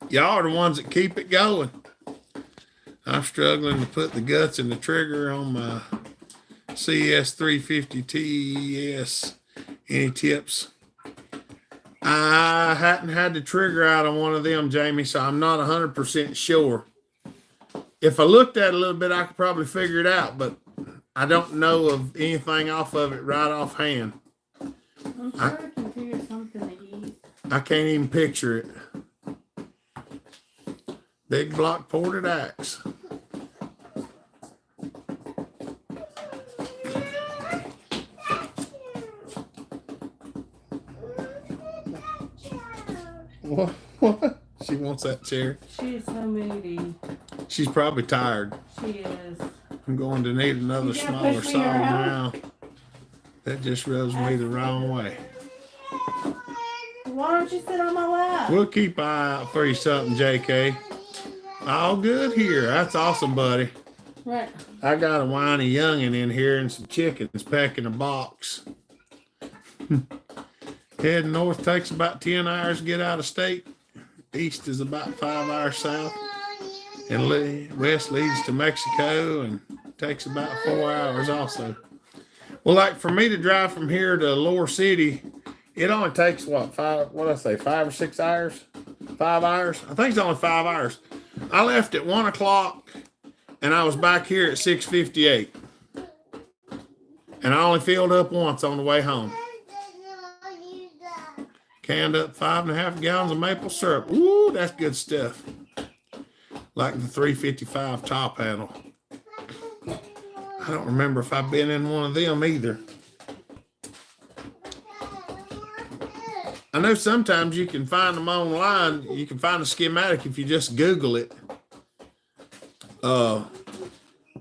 Y'all are the ones that keep it going. I'm struggling to put the guts and the trigger on my CS 350 TES. Any tips? I hadn't had the trigger out on one of them, Jamie, so I'm not 100% sure. If I looked at it a little bit, I could probably figure it out, but I don't know of anything off of it right offhand. I'm sure I can figure something to eat. I can't even picture it. Big block ported axe. What? She wants that chair. She is so moody. She's probably tired. She is. I'm going to need another smaller saw now. That just rubs me the wrong way. Why don't you sit on my lap? We'll keep an eye out for you something, JK. All good here. That's awesome, buddy. Right. I got a whiny youngin' in here and some chickens pecking a box. Heading north takes about 10 hours to get out of state. East is about 5 hours south. And west leads to Mexico and takes about 4 hours also. Well, like for me to drive from here to Lower City, it only takes 5 or 6 hours? 5 hours. I think it's only 5 hours. I left at 1 o'clock and I was back here at 6:58. And I only filled up once on the way home. Canned up 5.5 gallons of maple syrup. Ooh, that's good stuff. Like the 355 top handle. I don't remember if I've been in one of them either. I know sometimes you can find them online. You can find a schematic if you just Google it.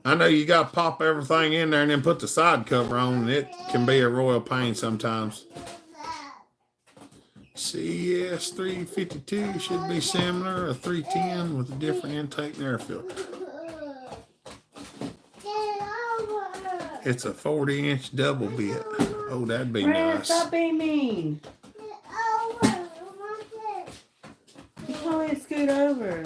I know you got to pop everything in there and then put the side cover on, and it can be a royal pain sometimes. CS 352 should be similar, a 310 with a different intake and air filter. It's a 40-inch double bit. Oh, that'd be nice. Stop being mean. You told me to scoot over.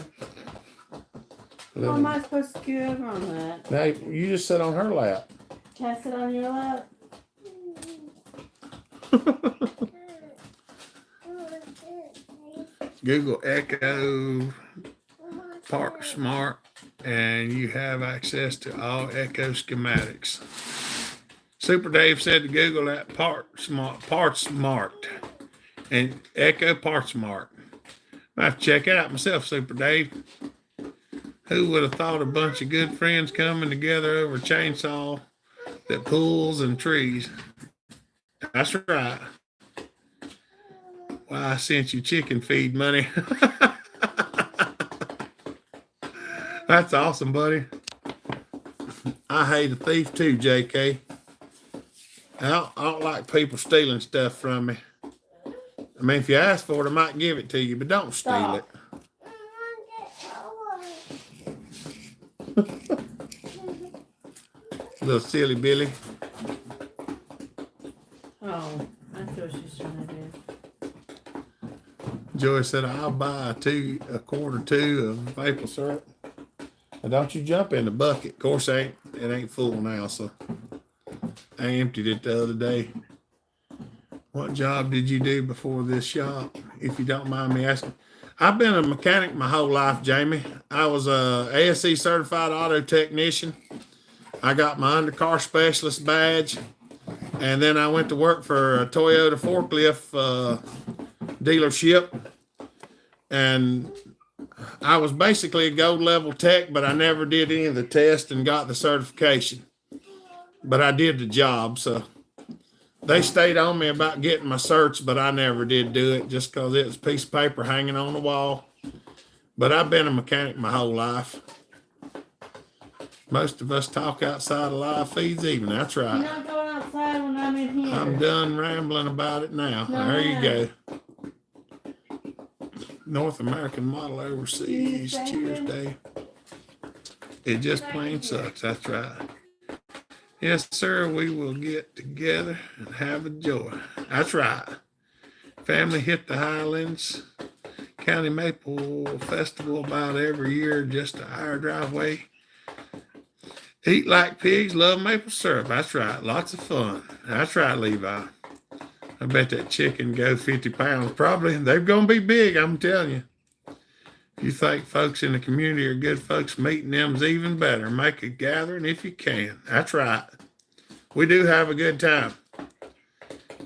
How am I supposed to scoot over on that? Now, you just sit on her lap. Can I sit on your lap? Google Echo Part Smart, and you have access to all Echo schematics. Super Dave said to Google that Part Smart, and Echo Part Smart. I have to check it out myself, Super Dave. Who would have thought a bunch of good friends coming together over a chainsaw that pulls and trees? That's right. Why I sent you chicken feed money. That's awesome, buddy. I hate a thief too, JK. I don't like people stealing stuff from me. I mean, if you ask for it, I might give it to you, but don't steal it. Little silly Billy. Oh, that's what she's trying to do. Joy said, I'll buy a quart or two of maple syrup. Now don't you jump in the bucket. Of course, it ain't full now, so I emptied it the other day. What job did you do before this shop, if you don't mind me asking? I've been a mechanic my whole life, Jamie. I was a ASE certified auto technician. I got my undercar specialist badge, and then I went to work for a Toyota forklift dealership, and I was basically a gold level tech, but I never did any of the tests and got the certification. But I did the job, so they stayed on me about getting my certs, but I never did do it just because it was a piece of paper hanging on the wall. But I've been a mechanic my whole life. Most of us talk outside of live feeds even. That's right. You're not going outside when I'm in here. I'm done rambling about it now. No, there you go. North American model overseas. Cheers, Dave. It just plain sucks. That's right. Yes, sir. We will get together and have a joy. That's right. Family hit the Highlands County Maple Festival about every year, just an hour drive away. Eat like pigs, love maple syrup. That's right. Lots of fun. That's right, Levi. I bet that chicken go 50 pounds. Probably. They're going to be big, I'm telling you. If you think folks in the community are good folks, meeting them's even better. Make a gathering if you can. That's right. We do have a good time.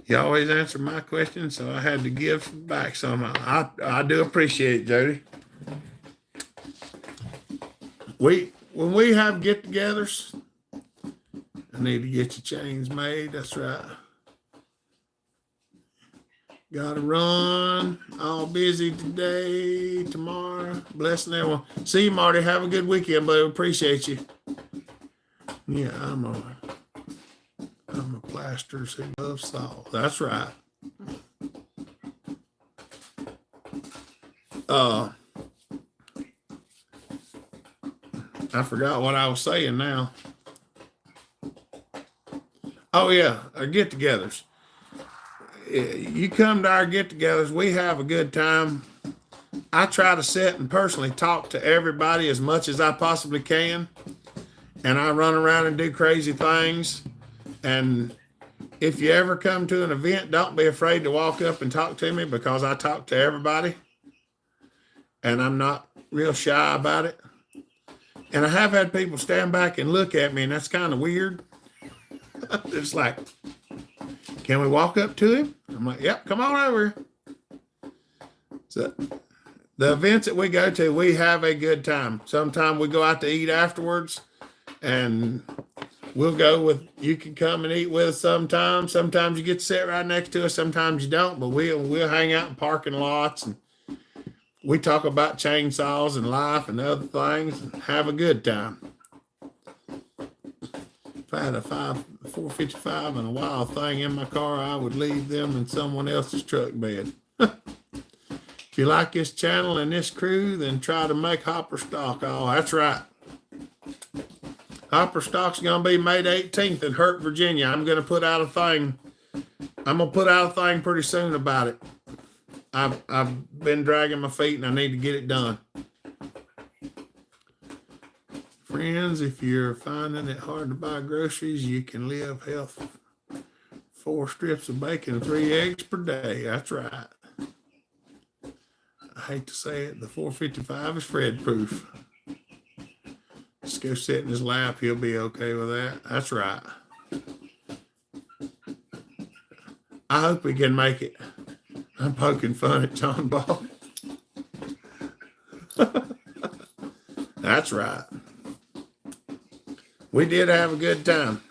You always answer my questions, so I had to give back some. I do appreciate it, Jody. When we have get-togethers, I need to get your chains made. That's right. Gotta run. All busy today, tomorrow. Blessing everyone. See you, Marty. Have a good weekend, buddy. Appreciate you. Yeah, I'm a plasters who loves salt. That's right. I forgot what I was saying now. Oh yeah, our get-togethers. You come to our get-togethers, we have a good time. I try to sit and personally talk to everybody as much as I possibly can, and I run around and do crazy things. And if you ever come to an event, don't be afraid to walk up and talk to me, because I talk to everybody. and I'm not real shy about it. And I have had people stand back and look at me, and that's kind of weird. It's like, can we walk up to him? I'm like, yep, come on over. So the events that we go to, we have a good time. Sometimes we go out to eat afterwards, and we'll go with, you can come and eat with us sometimes. Sometimes you get to sit right next to us, sometimes you don't, but we'll hang out in parking lots, and we talk about chainsaws and life and other things and have a good time. If I had a 455 and a wild thing in my car, I would leave them in someone else's truck bed. If you like this channel and this crew, then try to make Hopper Stock. Oh, that's right. Hopper Stock's going to be May 18th in Hurt, Virginia. I'm going to put out a thing. I'm going to put out a thing pretty soon about it. I've been dragging my feet and I need to get it done. Friends, if you're finding it hard to buy groceries, you can live healthy. 4 strips of bacon and 3 eggs per day. That's right. I hate to say it, the 455 is Fred proof. Just go sit in his lap, he'll be okay with that. That's right. I hope we can make it. I'm poking fun at John Ball. That's right. We did have a good time.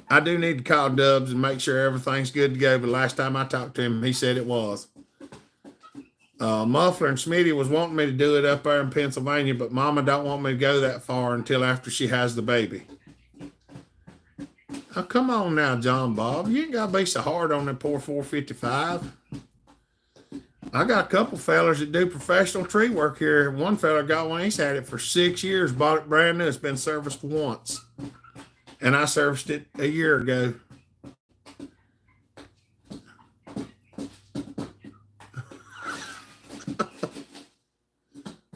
I do need to call Dubs and make sure everything's good to go, but last time I talked to him, he said it was. Muffler and Smitty was wanting me to do it up there in Pennsylvania, but Mama don't want me to go that far until after she has the baby. Oh, come on now, John Bob. You ain't got to be so hard on that poor 455. I got a couple fellers that do professional tree work here. One fella got one. He's had it for 6 years, bought it brand new. It's been serviced once. And I serviced it a year ago.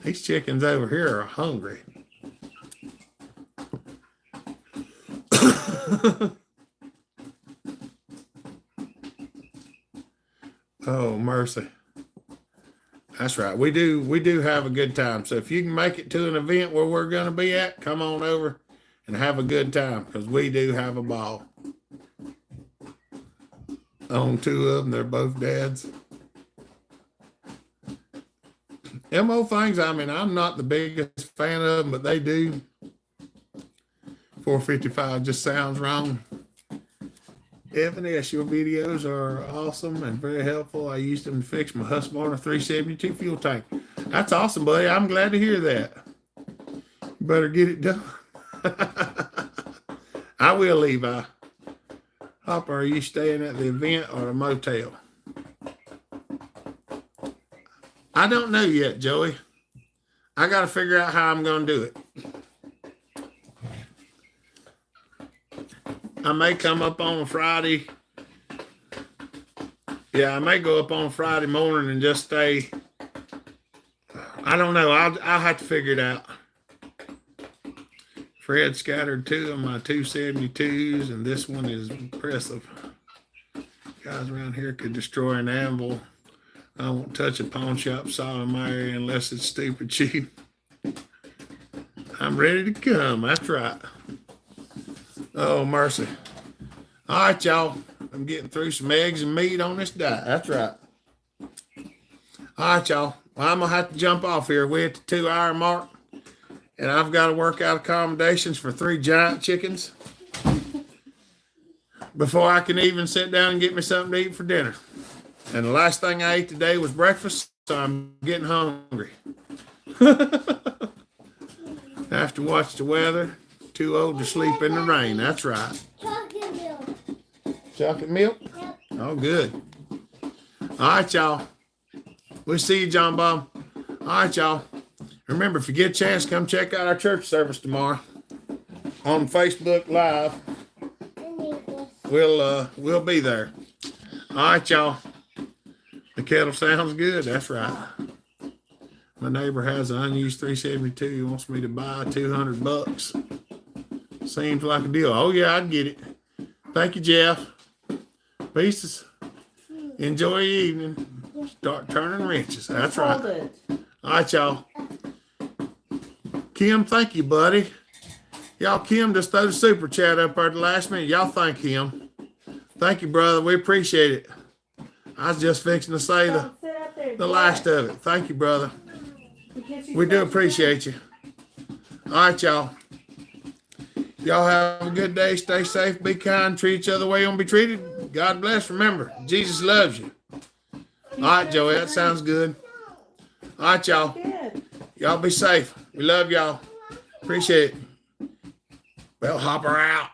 These chickens over here are hungry. Oh, mercy. That's right. We do have a good time. So if you can make it to an event where we're going to be at, come on over and have a good time, because we do have a ball. I own 2 of them. They're both dads. Them old things, I mean, I'm not the biggest fan of them, but they do. 455 just sounds wrong. Evan S., your videos are awesome and very helpful. I used them to fix my Husqvarna 372 fuel tank. That's awesome, buddy. I'm glad to hear that. You better get it done. I will, Levi. Hopper, are you staying at the event or a motel? I don't know yet, Joey. I got to figure out how I'm going to do it. I may come up on a Friday. Yeah, I may go up on a Friday morning and just stay. I don't know. I'll have to figure it out. Fred scattered 2 of my 272s, and this one is impressive. Guys around here could destroy an anvil. I won't touch a pawn shop saw in my area unless it's stupid cheap. I'm ready to come. That's right. Oh, mercy. All right, y'all. I'm getting through some eggs and meat on this diet. That's right. All right, y'all. Well, I'm going to have to jump off here. We're at the 2-hour mark, and I've got to work out accommodations for 3 giant chickens before I can even sit down and get me something to eat for dinner. And the last thing I ate today was breakfast, so I'm getting hungry. I have to watch the weather. Too old to sleep in the rain. That's right. Chocolate milk. Chocolate milk? Yep. Oh, good. All right, y'all. We'll see you, John Bob. All right, y'all. Remember, if you get a chance, come check out our church service tomorrow on Facebook Live. I need this. We'll be there. All right, y'all. The kettle sounds good. That's right. My neighbor has an unused 372. He wants me to buy $200. Seems like a deal. Oh, yeah, I'd get it. Thank you, Jeff. Pieces. Enjoy your evening. Start turning wrenches. That's right. Hold it. All right, y'all. Kim, thank you, buddy. Y'all, Kim just threw the super chat up there at the last minute. Y'all thank him. Thank you, brother. We appreciate it. I was just fixing to say the last of it. Thank you, brother. We do appreciate you. All right, y'all. Y'all have a good day. Stay safe. Be kind. Treat each other the way you want to be treated. God bless. Remember, Jesus loves you. All right, Joey. That sounds good. All right, y'all. Y'all be safe. We love y'all. Appreciate it. Bellhopper out.